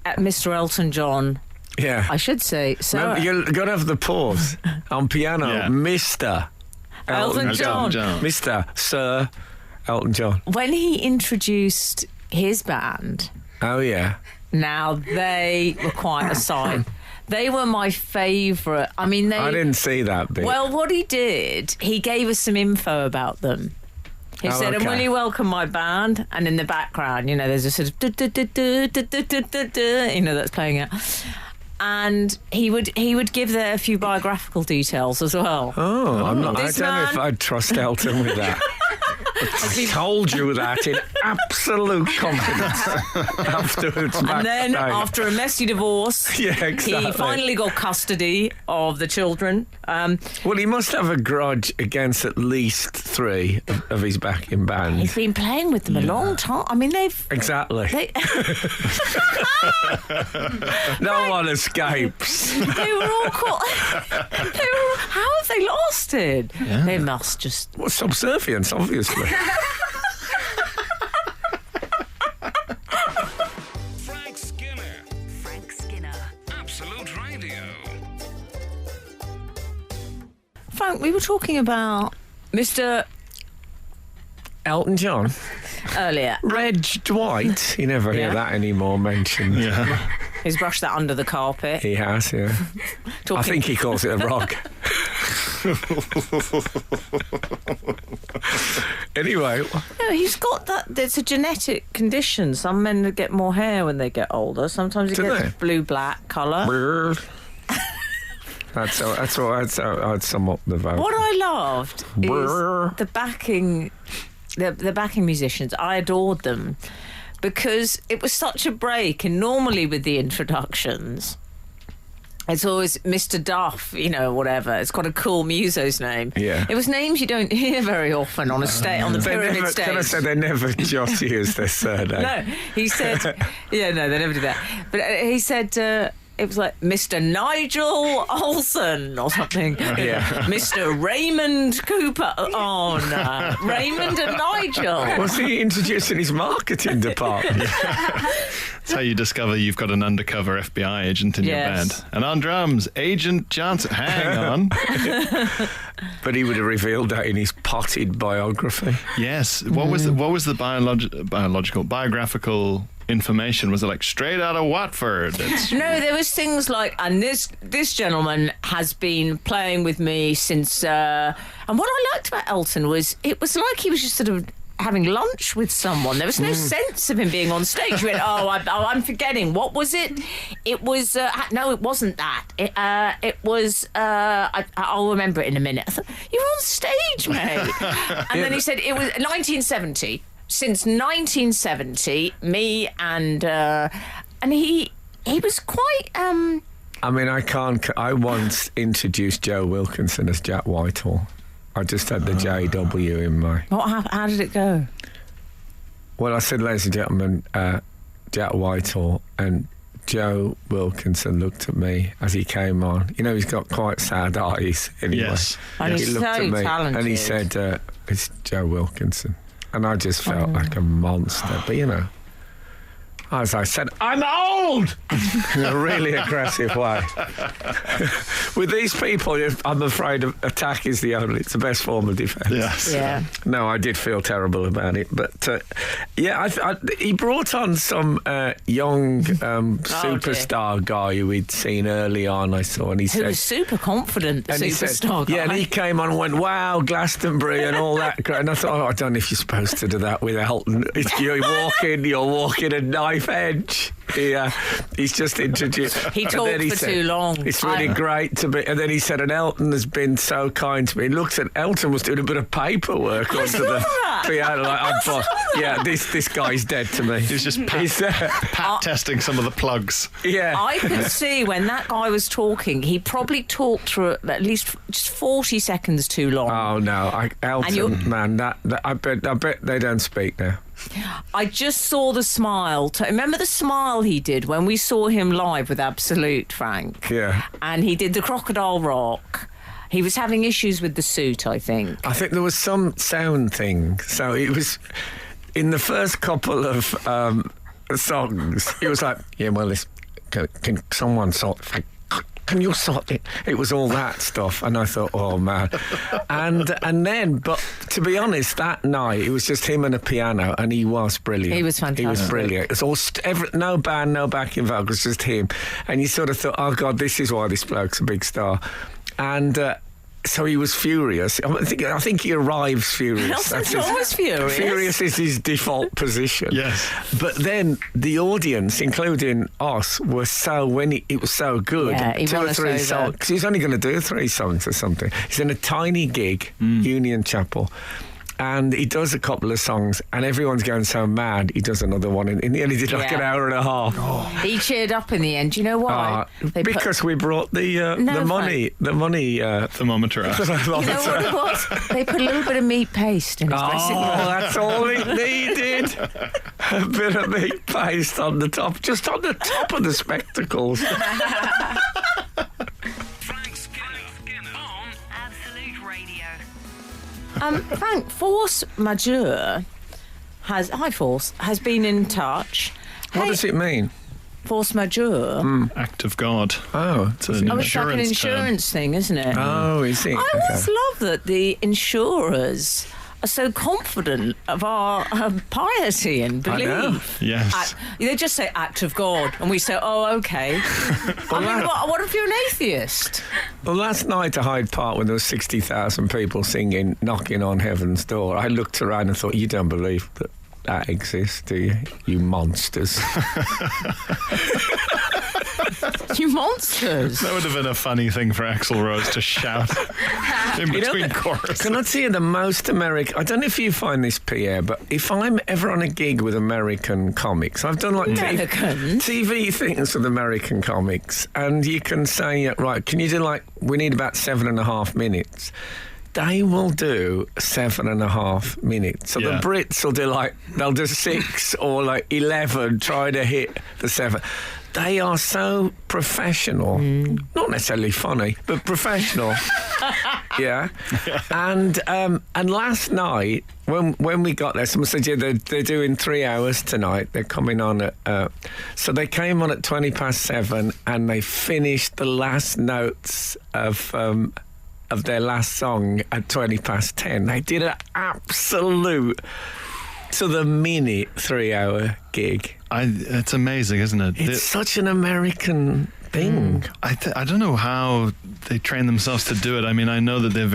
Mr. Elton John, Yeah. I should say, so You've got to have the pause on piano. Yeah. Mr. Elton John. Mr. Sir Elton John. when he introduced his band, Oh, yeah. now they were quite a sight. They were my favourite. I mean, I didn't see that bit. Well, what he did, he gave us some info about them. He Oh, said, and okay. will you welcome my band? And in the background, there's a sort of that's playing out. and he would give there a few biographical details as well. Oh, I don't know if man- I'd trust Elton with that. I told you that in absolute confidence. Afterwards, And then, backstage. after a messy divorce, Yeah, exactly. he finally got custody of the children. Well, he must have a grudge against at least 3 of his backing band. He's been playing with them a long time. I mean, Exactly. No one escapes. they were all caught. How have they lasted? Yeah. They must just. Well, subservience, obviously. Frank Skinner. Frank Skinner. Absolute Radio. Frank, we were talking about Mr. Elton John. earlier. Reg Dwight. You never hear Yeah. that anymore mentioned. Yeah. He's brushed that under the carpet. He has, yeah. I Talking- think he calls it a rug. Anyway, No, he's got that. There's a genetic condition. Some men get more hair when they get older. Sometimes it Do gets they? blue-black colour. that's how I'd sum up the vote. What I loved is Brr. the backing, the backing musicians. I adored them because it was such a break. And normally with the introductions, it's always Mr. Duff, whatever. It's got a cool muso's name. Yeah. It was names you don't hear very often on on the pyramid stage. Can I say they never just use their surname? No, he said, they never do that. But he said, it was like Mr. Nigel Olsen or something. Yeah. Mr. Raymond Cooper. Oh, no. Raymond and Nigel. Was he introducing his marketing department? That's how you discover you've got an undercover FBI agent in your Yes. band. And on drums, Agent Johnson. Hang on. But he would have revealed that in his potted biography. Yes. What was the biographical information? Was it like straight out of Watford? It's, No, there was things like, and this gentleman has been playing with me since, and what I liked about Elton was, it was like he was just sort of having lunch with someone. There was no sense of him being on stage. He went, I'm forgetting. What was it? It was, no, it wasn't that. It was, I'll remember it in a minute. I thought, you're on stage, mate. And then he said, it was 1970. Since 1970, me and he was quite... I mean, I once introduced Joe Wilkinson as Jack Whitehall. I just had the JW in my... How did it go? Well, I said, ladies and gentlemen, Jack Whitehall, and Joe Wilkinson looked at me as he came on. He's got quite sad eyes anyway. Yes. And He he's looked so at me talented. and he said, it's Joe Wilkinson. And I just felt like a monster. But, as I said, I'm old! In a really aggressive way. With these people, I'm afraid attack is it's the best form of defence. yes. Yeah. No, I did feel terrible about it. But, he brought on some young superstar guy who we'd seen early on, I saw, and he Who said... was super confident, the And he said, superstar guy. yeah, and he came on and went, wow, Glastonbury and all that. And I thought, I don't know if you're supposed to do that with Elton. You're walking a knife edge. He's just introduced. He And talked then for too long. It's really great to be. And then he said, and Elton has been so kind to me. He looked at Elton was doing a bit of paperwork onto the that. piano. Like, I thought, yeah, this guy's dead to me. He's just pat testing some of the plugs. Yeah. I could see when that guy was talking, he probably talked for at least just 40 seconds too long. Oh no, Elton, man, that I bet they don't speak now. I just saw the smile. Remember the smile he did when we saw him live with Absolute, Frank? Yeah. And he did the Crocodile Rock. He was having issues with the suit, I think. I think there was some sound thing. So it was in the first couple of songs. It was like, yeah, well, can someone sort? Can you sort it? It was all that stuff, and I thought, oh man. And then, but to be honest, that night it was just him and a piano, and he was brilliant. He was fantastic. He was brilliant. It's all no band, no backing vocals, just him. And you sort of thought, oh god, this is why this bloke's a big star. And So he was furious. I think he arrives furious. Elton John was furious. Furious is his default position. Yes. But then the audience, including us, were it was so good. Yeah, he 2 won or us 3 over. songs. 'Cause he's only going to do 3 songs or something. He's in a tiny gig, Union Chapel. And he does a couple of songs, and everyone's going so mad. He does another one. In the end, he did like an hour and a half. He cheered up in the end. Do you know why? Because we brought the money Thermometer out. You know what it was? They put a little bit of meat paste in his dressing room. That's all it needed. A bit of meat paste on the top, just on the top of the spectacles. Frank Skinner on Absolute Radio. Frank, Force Majeure has been in touch. What does it mean? Force Majeure? Act of God. Oh, It's an Oh, it's like an insurance term. insurance thing, isn't it? oh, is it? I always love that the insurers are so confident of our piety and I know. belief. Yes. They just say act of God, and we say, oh, okay. What if you're an atheist? Well, last night at Hyde Park, when there was 60,000 people singing "Knocking on Heaven's Door," I looked around and thought, "You don't believe that exists, do you? You monsters!" You monsters. That would have been a funny thing for Axl Rose to shout in between choruses. Can I tell you the most American? I don't know if you find this, Pierre, but if I'm ever on a gig with American comics, I've done like Americans? TV things with American comics, and you can say, right, can you do we need about 7.5 minutes. They will do 7.5 minutes. So Yeah. the Brits will do they'll do 6 or 11, try to hit the 7. They are so professional, not necessarily funny, but professional. Yeah. And last night when we got there, someone said, yeah, they're doing 3 hours tonight. They're coming on at so they came on at 7:20, and they finished the last notes of their last song at 10:20. They did an absolute to the minute 3-hour gig. It's amazing, isn't it? It's such an American thing. I don't know how they train themselves to do it. I mean, I know that they're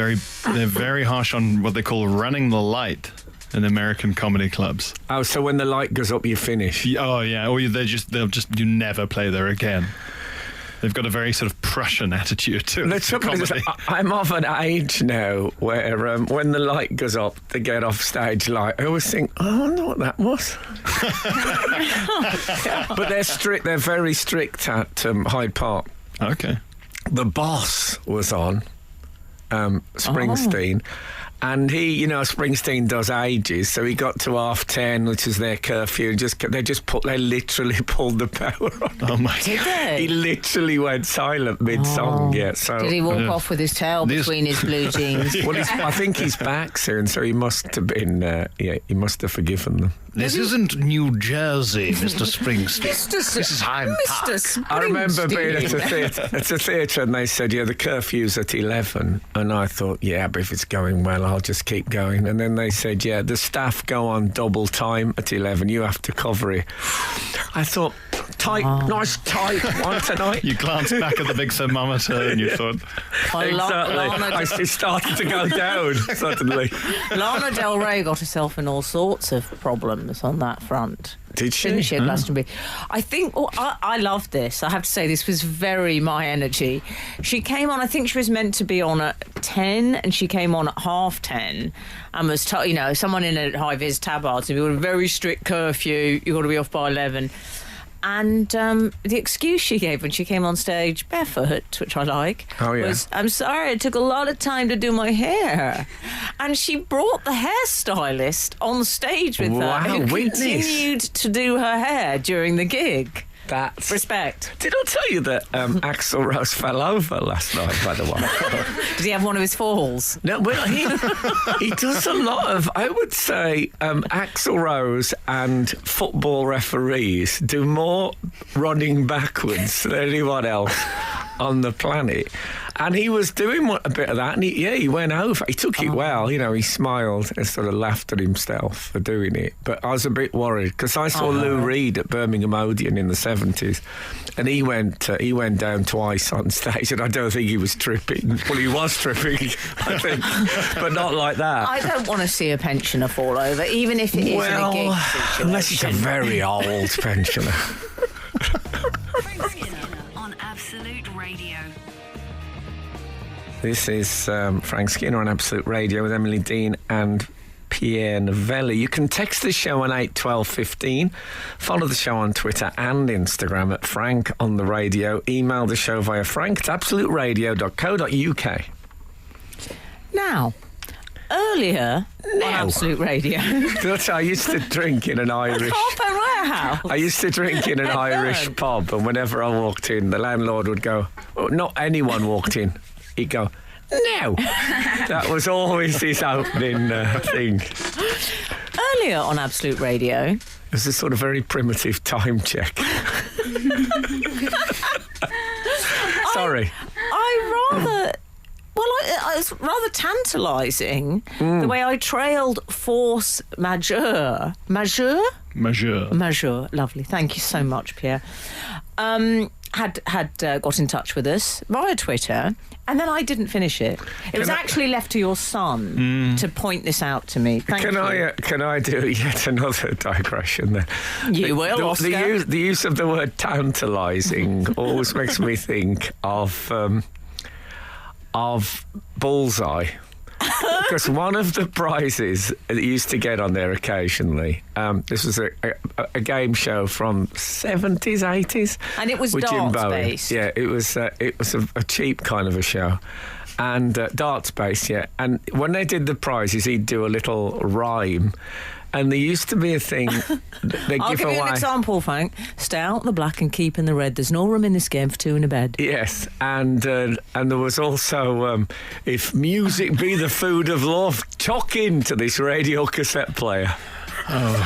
very harsh on what they call running the light in American comedy clubs. Oh, so when the light goes up, you finish. Oh yeah, or you never play there again. They've got a very sort of Prussian attitude to The trouble is, comedy. I'm of an age now where when the light goes up, they get off stage light. I always think, oh, I wonder what that was. But they're strict. They're very strict at Hyde Park. Okay. The Boss was on, Springsteen. And he, Springsteen does ages, so he got to 10:30, which is their curfew. They literally pulled the power on. Oh my Did God. they? He literally went silent mid-song. Yeah. So Did he walk off with his tail between his blue jeans? well, I think he's back soon, so he must have been. He must have forgiven them. This isn't New Jersey, Mr. Springsteen. This is Hyde Park. Mr. I remember being Springsteen. at a theatre, and they said, "Yeah, the curfew's at 11." And I thought, "Yeah, but if it's going well, I'll just keep going." And then they said, "Yeah, the staff go on double time at 11. You have to cover it." I thought, nice tight one tonight. You glanced back at the big thermometer and you thought, Exactly. It started to go down suddenly. Lana Del Rey got herself in all sorts of problems on that front. Did she? Didn't she, at Glastonbury? I think, I loved this. I have to say, this was very my energy. She came on, I think she was meant to be on at 10, and she came on at 10:30, and was, someone in a high-vis tabard, so we got a very strict curfew, you've got to be off by 11. And the excuse she gave when she came on stage barefoot, which I like, was, "I'm sorry, it took a lot of time to do my hair." And she brought the hairstylist on stage with her, who continued to do her hair during the gig. That's respect. Did I tell you that Axl Rose fell over last night, by the way? Did he have one of his falls? No, well, he does a lot of, I would say, Axl Rose and football referees do more running backwards than anyone else on the planet. And he was doing a bit of that, and he went over. He took it well, he smiled and sort of laughed at himself for doing it. But I was a bit worried because I saw Lou Reed at Birmingham Odeon in the 70s, and he went down twice on stage, and I don't think he was tripping. Well, he was tripping, I think, but not like that. I don't want to see a pensioner fall over, even if it is in a gig situation. Unless he's a very old pensioner. Frank Skinner on Absolute Radio. This is Frank Skinner on Absolute Radio with Emily Dean and Pierre Novelli. You can text the show on 81215. Follow the show on Twitter and Instagram at Frank on the Radio. Email the show via frank@absoluteradio.co.uk. Now, earlier on Absolute Radio... That's I used to drink in an Irish... Harper Warehouse. I used to drink in an Irish pub, and whenever I walked in, the landlord would go... Well, not anyone walked in. He'd go, no. That was always his opening thing. Earlier on Absolute Radio... It was a sort of very primitive time check. Sorry. It's rather tantalising the way I trailed force majeure. Majeure? Majeure. Lovely. Thank you so much, Pierre. Had got in touch with us via Twitter, and then I didn't finish it. It was actually left to your son to point this out to me. Thank you. Can I do yet another digression then? You will, Oscar. The use of the word tantalising always makes me think of Bullseye. Because one of the prizes that you used to get on there occasionally, this was a game show from 70s, 80s. And it was with Jim darts Bowen. based. Yeah, it was a cheap kind of a show. And darts based, yeah. And when they did the prizes, he'd do a little rhyme. And there used to be a thing they I'll give you an example, Frank. Stay out the black and keep in the red. There's no room in this game for two in a bed. Yes, and there was also, if music be the food of love, tuck into this radio cassette player. God.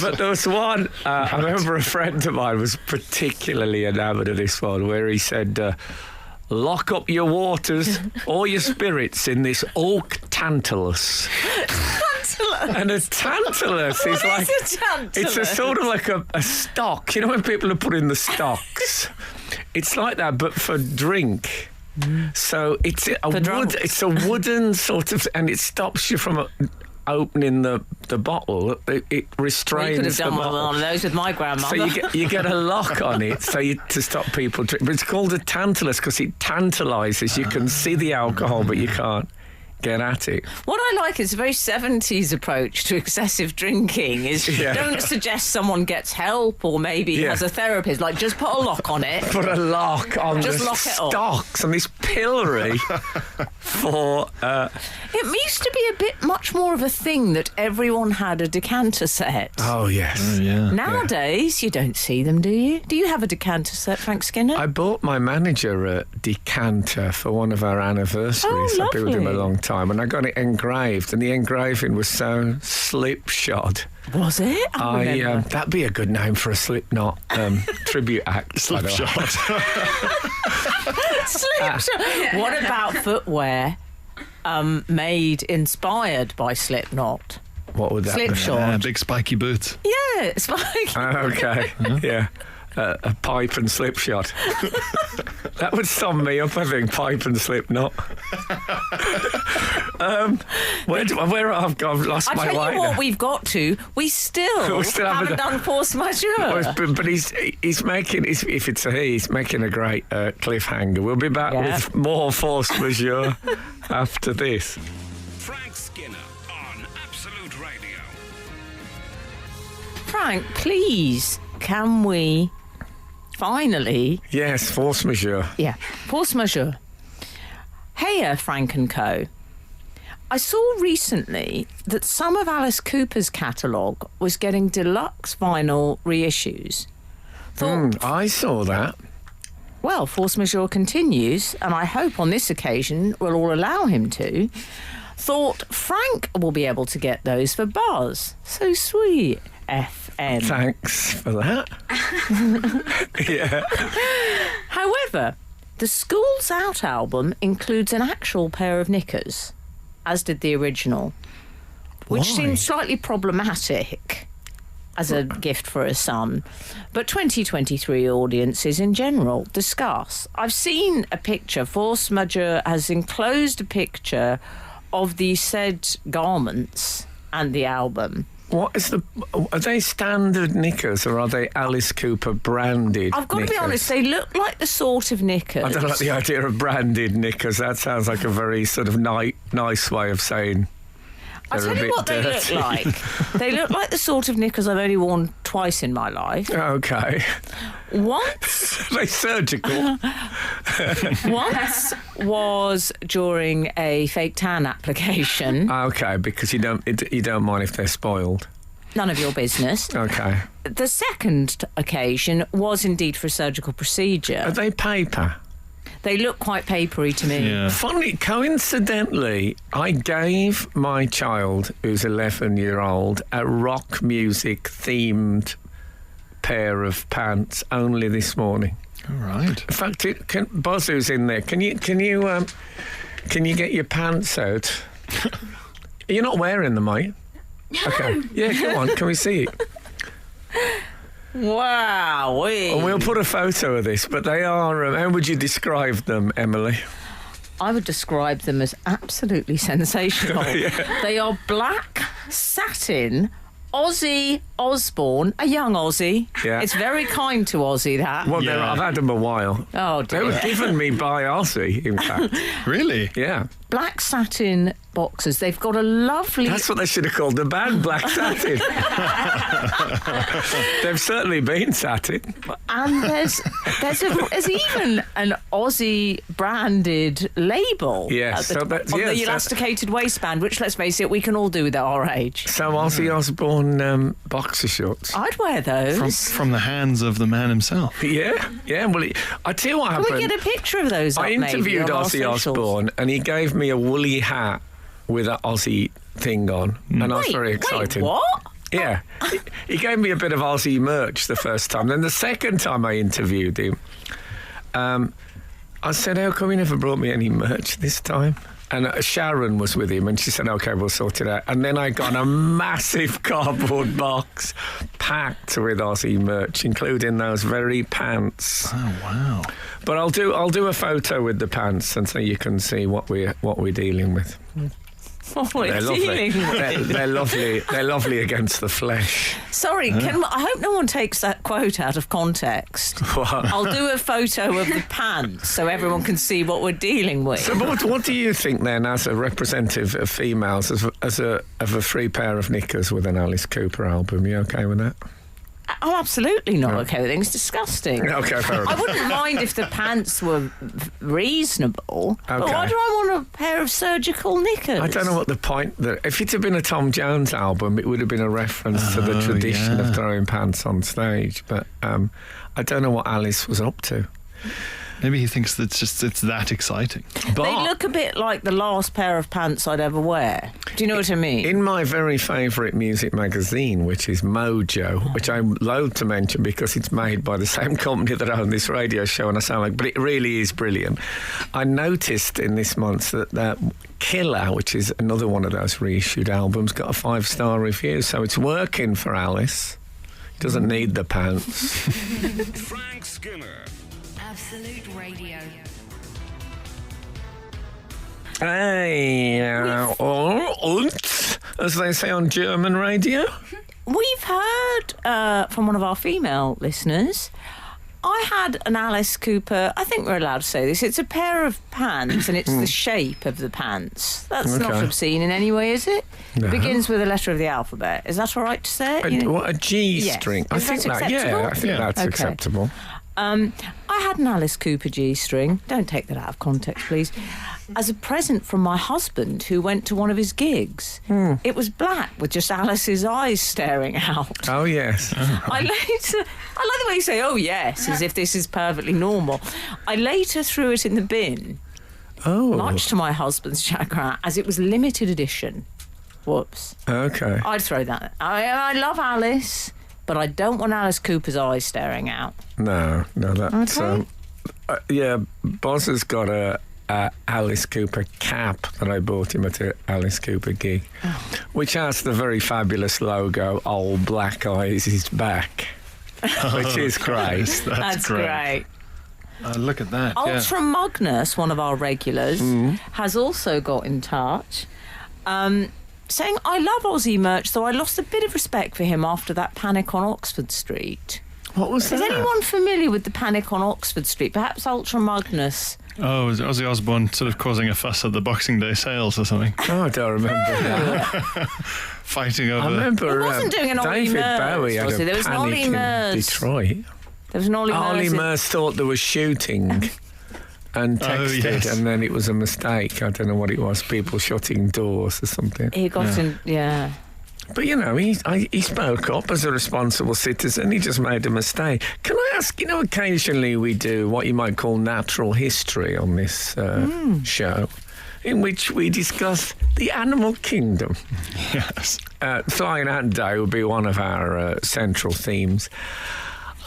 But there was one, I remember a friend of mine was particularly enamoured of this one, where he said, lock up your waters or your spirits in this oak tantalus. And a tantalus is like... a tantalus? It's a sort of like a stock. You know when people are putting the stocks? It's like that, but for drink. So it's a wooden sort of... And it stops you from opening the bottle. It restrains you could have done the bottle. one of those with my grandmother. So you get a lock on it to stop people drinking. But it's called a tantalus because it tantalises. You can see the alcohol, but you can't get at it. What I like is a very 70s approach to excessive drinking is don't suggest someone gets help or maybe has a therapist. Like, just put a lock on it. Put a lock on just the lock it up. stocks and this pillory for... It used to be a bit much more of a thing that everyone had a decanter set. Oh, yes. Nowadays, you don't see them, do you? Do you have a decanter set, Frank Skinner? I bought my manager a decanter for one of our anniversaries. Oh, I've been with him a lovely. long time, and I got it engraved, and the engraving was so slipshod. Was it? I remember. That'd be a good name for a Slipknot tribute act. Slipshod. Slipshod. What about footwear inspired by Slipknot? What would that be? Slipshod. Big spiky boots. Yeah, it's like... Okay, yeah. A pipe and slipshod. That would sum me up, I think. Pipe and Slipknot. Where I've lost I my tell way. you what, now. we've got to. We still haven't done force majeure. But he's making. If it's a he, he's making a great cliffhanger. We'll be back with more force majeure after this. Frank Skinner on Absolute Radio. Frank, please, can we finally... Yes, force majeure. Yeah, force majeure. Hey, Frank and Co. I saw recently that some of Alice Cooper's catalogue was getting deluxe vinyl reissues. I saw that. Well, force majeure continues, and I hope on this occasion we'll all allow him to. Thought Frank will be able to get those for Buzz. So sweet. FM. Thanks for that. Yeah. However, The School's Out album includes an actual pair of knickers, as did the original, which Why? seems slightly problematic as a gift for a son. But 2023 audiences in general discuss. I've seen a picture. Force Major has enclosed a picture of the said garments and the album. What is are they standard knickers or are they Alice Cooper branded I've got to be knickers? honest, they look like the sort of knickers. I don't like the idea of branded knickers. That sounds like a very sort of nice way of saying I'll they're tell a you bit what they look dirty. like. They look like the sort of knickers I've only worn twice in my life. Okay. Once Are they surgical? Once was during a fake tan application. Okay, because you don't mind if they're spoiled. None of your business. Okay. The second occasion was indeed for a surgical procedure. Are they paper? They look quite papery to me. Yeah. Funny, coincidentally, I gave my child, who's 11-year-old, a rock music themed pair of pants only this morning. All right. In fact, Buzz, who's in there, can you get your pants out? You're not wearing them, mate. No. Okay. Yeah, come on. Can we see it? Wow. And we'll put a photo of this, but they are. How would you describe them, Emily? I would describe them as absolutely sensational. Yeah. They are black satin Ozzy Osbourne, a young Ozzy. Yeah. It's very kind to Ozzy, that. Well, Yeah. I've had them a while. Oh, They dear. were given me by Ozzy, in fact. Really? Yeah. Black satin boxers. They've got a lovely... That's what they should have called the band, Black Satin. They've certainly been satin. And there's even an Aussie branded label Yes, at so that's- on yes, the elasticated waistband, which, let's face it, we can all do at our age. So Ozzy Osbourne boxer shorts. I'd wear those. From the hands of the man himself. Yeah, yeah. Well, I tell you what Can happened. we get a picture of those? I up, maybe, interviewed on our Ozzy socials? Osbourne, and he gave me a woolly hat with an Aussie thing on, and I was very excited. Wait, what? Yeah, he gave me a bit of Aussie merch the first time. Then the second time I interviewed him, I said, "How come you never brought me any merch this time?" And Sharon was with him, and she said, "Okay, we'll sort it out." And then I got a massive cardboard box packed with Aussie merch, including those very pants. Oh, wow. But I'll do a photo with the pants, and so you can see what we're dealing with. What we're They're lovely. dealing with. They're lovely. They're lovely against the flesh. Sorry, I hope no one takes that quote out of context. What? I'll do a photo of the pants so everyone can see what we're dealing with. So, what do you think then, as a representative of females, of a free pair of knickers with an Alice Cooper album? You okay with that? I'm absolutely not okay with it. It's disgusting. Okay, fair I enough. wouldn't mind if the pants were reasonable, but Okay. why do I want a pair of surgical knickers? I don't know what the point. If it had been a Tom Jones album, it would have been a reference to the tradition of throwing pants on stage. But I don't know what Alice was up to. Maybe he thinks that it's that exciting. But They look a bit like the last pair of pants I'd ever wear. Do you know what I mean? in my very favourite music magazine, which is Mojo, which I'm loath to mention because it's made by the same company that own this radio show, and I sound like, but it really is brilliant. I noticed in this month that Killer, which is another one of those reissued albums, got a 5-star review, so it's working for Alice. Doesn't need the pants. Frank Skinner. Absolute Radio. Hey, und, as they say on German radio. We've heard from one of our female listeners. I had an Alice Cooper, I think we're allowed to say this, it's a pair of pants and it's the shape of the pants. That's not Okay. obscene in any way, is it? No. It begins with a letter of the alphabet. Is that all right to say? A G string. Yes. Is that acceptable? I think that's Okay. acceptable. I had an Alice Cooper G-string. Don't take that out of context, please. As a present from my husband, who went to one of his gigs. It was black with just Alice's eyes staring out. Oh, yes. I like the way you say, "Oh yes," as if this is perfectly normal. I later threw it in the bin, Oh, much to my husband's chagrin, as it was limited edition. Whoops. okay. I'd throw that. I love Alice, but I don't want Alice Cooper's eyes staring out. No, that's Okay. Boz has got a Alice Cooper cap that I bought him at an Alice Cooper gig, which has the very fabulous logo, Old Black Eyes is back, which is great. That's great. Look at that. Ultra Magnus, one of our regulars, has also got in touch, saying, I love Aussie merch, though I lost a bit of respect for him after that panic on Oxford Street. What was Is that? anyone familiar with the panic on Oxford Street? Perhaps Ultra Magnus. Oh, was Ozzy Osbourne sort of causing a fuss at the Boxing Day sales or something? Oh, I don't remember that. Fighting over... I remember He wasn't doing an Ollie David Murs, Bowie had was he? a There was an panic Ollie in Murs. Detroit. There was an Ollie Murs. Ollie Murs thought there was shooting and texted, yes. and then it was a mistake. I don't know what it was, people shutting doors or something. He got in, yeah. But, you know, he spoke up as a responsible citizen. He just made a mistake. Can I ask, you know, occasionally we do what you might call natural history on this show, in which we discuss the animal kingdom. Yes. Flying Ant Day would be one of our central themes.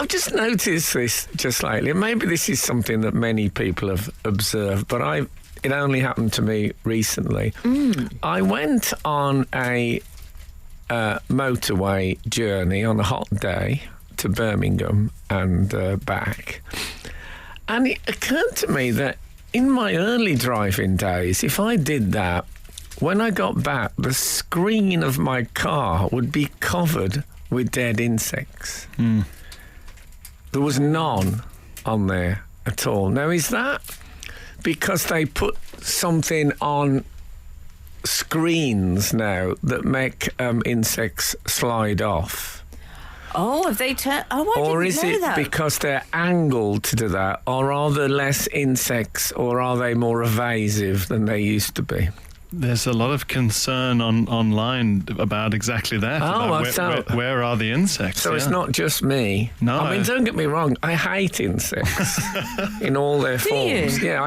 I've just noticed this just lately, and maybe this is something that many people have observed, but it only happened to me recently. I went on a motorway journey on a hot day to Birmingham and back, and it occurred to me that in my early driving days, if I did that, when I got back, the screen of my car would be covered with dead insects. There was none on there at all. Now, is that because they put something on screens now that make insects slide off? Oh, have they turned... Oh, I Or didn't is know it that. because they're angled to do that? Or are there less insects, or are they more evasive than they used to be? There's a lot of concern online about exactly that. Oh, about where are the insects? So it's not just me. No, I mean, don't get me wrong. I hate insects in all their Do forms. you? Yeah,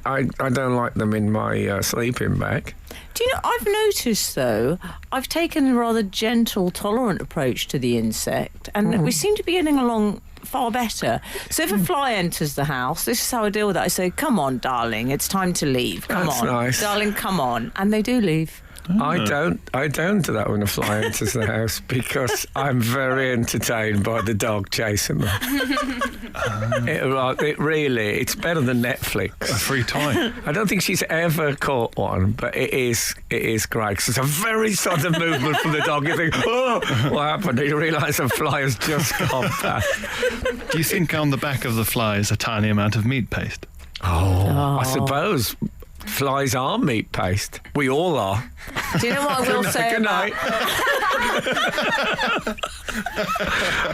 I don't like them in my sleeping bag. Do you know, I've noticed, though, I've taken a rather gentle, tolerant approach to the insect, and we seem to be getting along far better. So if a fly enters the house, this is how I deal with it. I say, come on, darling, it's time to leave. Come That's on. nice. Darling, come on. And they do leave. I don't do that when a fly enters the house because I'm very entertained by the dog chasing them. It's better than Netflix. a free toy. I don't think she's ever caught one, but it is great. 'Cause it's a very sudden movement from the dog. You think, oh, what happened? You realise a fly has just gone past. Do you think on the back of the fly is a tiny amount of meat paste? I suppose flies are meat paste. We all are. Do you know what I will say Good about... night.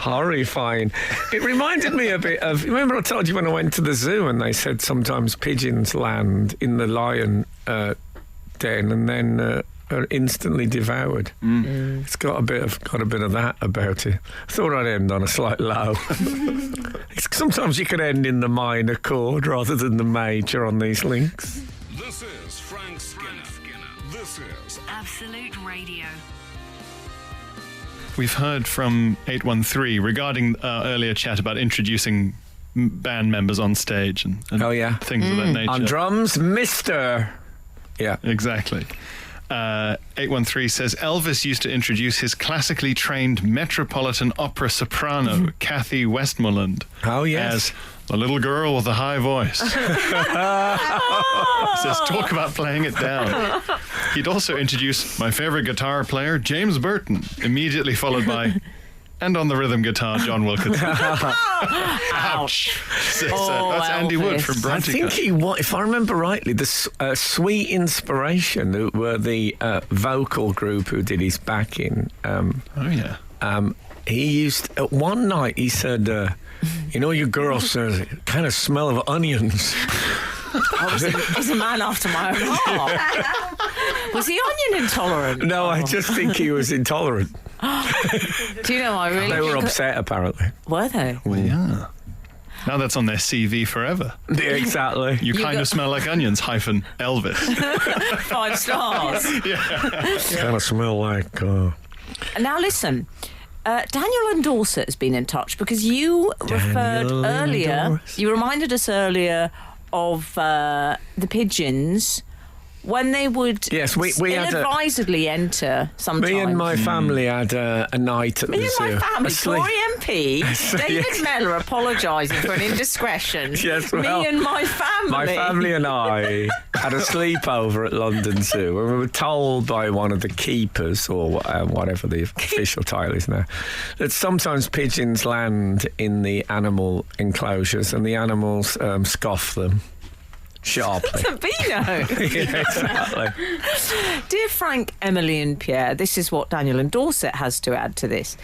Horrifying. It reminded me a bit of... Remember I told you when I went to the zoo and they said sometimes pigeons land in the lion den and then are instantly devoured. It's got a bit of that about it. I thought I'd end on a slight low. Sometimes you can end in the minor chord rather than the major on these links. This is Frank Skinner. This is Absolute Radio. We've heard from 813 regarding earlier chat about introducing band members on stage and Oh, yeah. things of that nature. On drums, Mr. Yeah. Exactly. 813 says Elvis used to introduce his classically trained Metropolitan Opera soprano, Kathy Westmoreland, Oh, yes. as the little girl with the high voice. He says, talk about playing it down. He'd also introduce my favorite guitar player, James Burton, immediately followed by, and on the rhythm guitar, John Wilkinson. Ouch. That's Andy Wood from I Bronte. think if I remember rightly, the Sweet Inspiration, who were the vocal group who did his backing. Oh, yeah. He used one night he said, "You know, your girl says kind of smell of onions." He's a man after my own heart. Was he onion intolerant? No, I just think he was intolerant. Do you know, I really... They were upset, apparently. Were they? Well, yeah. Now that's on their CV forever. Yeah, exactly. You kind of smell like onions, Elvis. 5 stars. Kind of smell like. Now listen, Daniel and Dorset has been in touch because you referred Daniel and earlier, Dorset. you reminded us earlier of the pigeons when they would Yes, we had a- inadvisedly enter sometimes. Me and my family had a night at Me the and zoo. my family, Asleep. Glory MP, David Yes. Mellor apologising for an indiscretion. Yes, well, Me and my family. My family and I had a sleepover at London Zoo, and we were told by one of the keepers, or whatever the official title is now, that sometimes pigeons land in the animal enclosures and the animals scoff them sharply. Sabino. Yeah, exactly. Dear Frank, Emily and Pierre, this is what Daniel and Dorset has to add to this.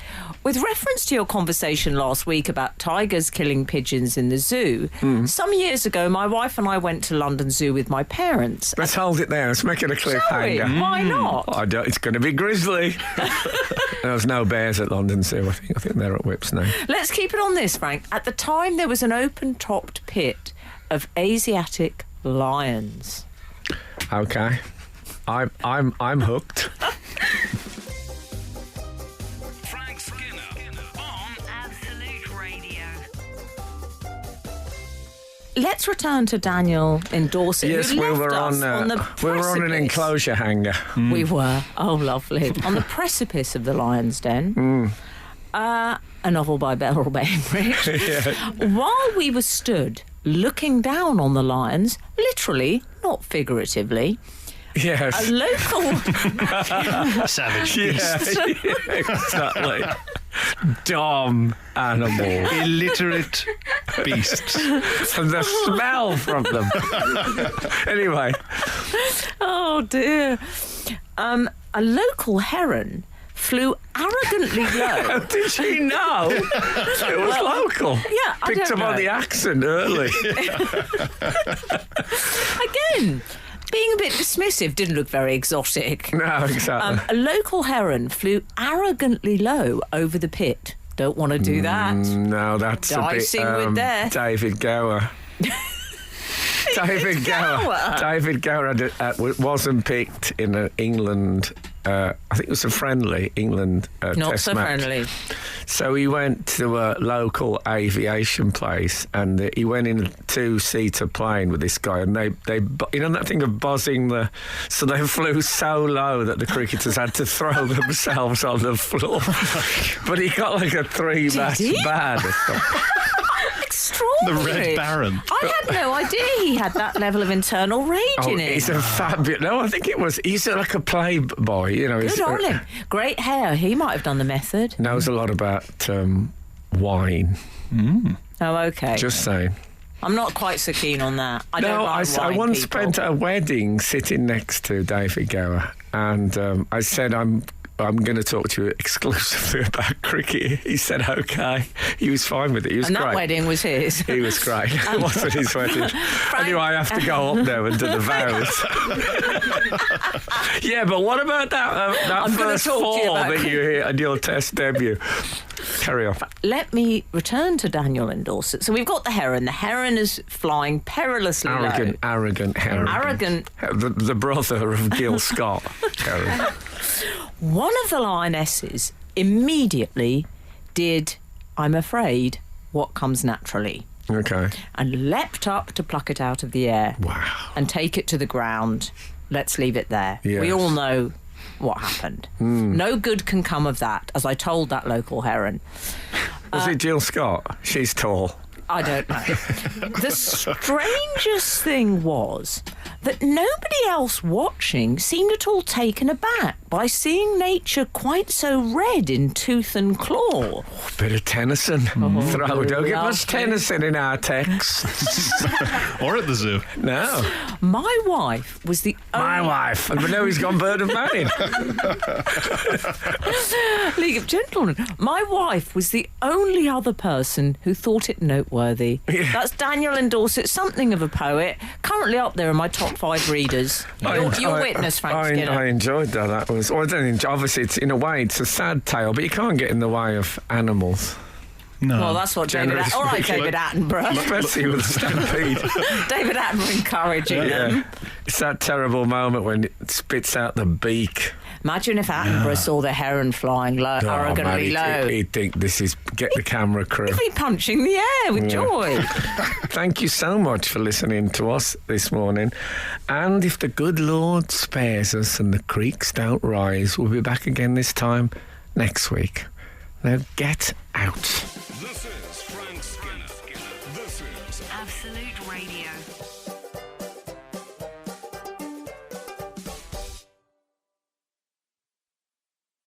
With reference to your conversation last week about tigers killing pigeons in the zoo, some years ago my wife and I went to London Zoo with my parents. Let's hold it there. Let's make it a Shall we? cliffhanger. Why not? It's going to be grisly. There's no bears at London Zoo. I think they're at Whips now. Let's keep it on this, Frank. At the time there was an open-topped pit of Asiatic lions. Okay, I'm hooked. Frank Skinner on Absolute Radio. Let's return to Daniel in Dorset. Yes, who we left were us on the we were on an precipice. enclosure hanger. We were. Oh, lovely. On the precipice of the Lion's Den. A novel by Beryl Bainbridge. While we were stood looking down on the lions, literally, not figuratively, Yes. a local... Savage Yeah, beasts. exactly. Dumb animal. Illiterate beasts. And the smell from them. Anyway, Oh, dear. A local heron flew arrogantly low. did she know? It was local. Yeah, I Picked don't up on know. the accent early. Again, being a bit dismissive, didn't look very exotic. No, exactly. A local heron flew arrogantly low over the pit. Don't want to do that. No, that's Dicing a with bit death. David Gower. David Gower. Gower? David Gower wasn't picked in an England. I think it was a friendly England Not test so match. friendly. So he went to a local aviation place, and he went in a two-seater plane with this guy, and they you know that thing of buzzing so they flew so low that the cricketers had to throw themselves on the floor. But he got like a 3-match he? ban or something. The Extraordinary. Red Baron. I had no idea he had that level of internal rage Oh, in him. he's a fabulous. No, I think he's like a playboy. You know, Good on him. Great hair. He might have done the method. knows a lot about wine. Oh, okay. Just saying. I'm not quite so keen on that. I don't No, like I wine once people. spent a wedding sitting next to David Gower, and I said, I'm going to talk to you exclusively about cricket. He said, okay. He was fine with it. He was And great. that wedding was his. He was great. It wasn't his wedding. Anyway, I have to go up there and do the vows. Yeah, but what about that I'm gonna first talk to you four about that you hit at your test debut? Carry on. Let me return to Daniel and Dorset. So we've got the heron. The heron is flying perilously low. Arrogant heron. Arrogant. The brother of Gil Scott. Carry on. One of the lionesses immediately did, I'm afraid, what comes naturally, Okay. and leapt up to pluck it out of the air Wow. and take it to the ground. Let's leave it there. Yes. We all know what happened. No good can come of that, as I told that local heron. Was it Jill Scott? She's tall. I don't know. The strangest thing was that nobody else watching seemed at all taken aback by seeing nature quite so red in tooth and claw. Bit of Tennyson. Throw. Don't get much lovely. Tennyson in our texts. Or at the zoo. No. My wife was the My only... wife. But no, he's gone bird of Marin. League of Gentlemen. My wife was the only other person who thought it noteworthy. Yeah. That's Daniel and Dorset, something of a poet, currently up there in my top 5 readers. You're witness, Frank Skinner. I enjoyed that. That was. Well, I don't enjoy, obviously, it's in a way, it's a sad tale, but you can't get in the way of animals, No. Well, that's what David... Generally All right, speaking. David Attenborough. especially with the stampede. David Attenborough encouraging them. Yeah. It's that terrible moment when it spits out the beak. Imagine if Attenborough saw the heron flying low, arrogantly low. He'd think this is get the camera crew. He'd be punching the air with joy. Thank you so much for listening to us this morning. And if the good Lord spares us and the creeks don't rise, we'll be back again this time next week. Now get out.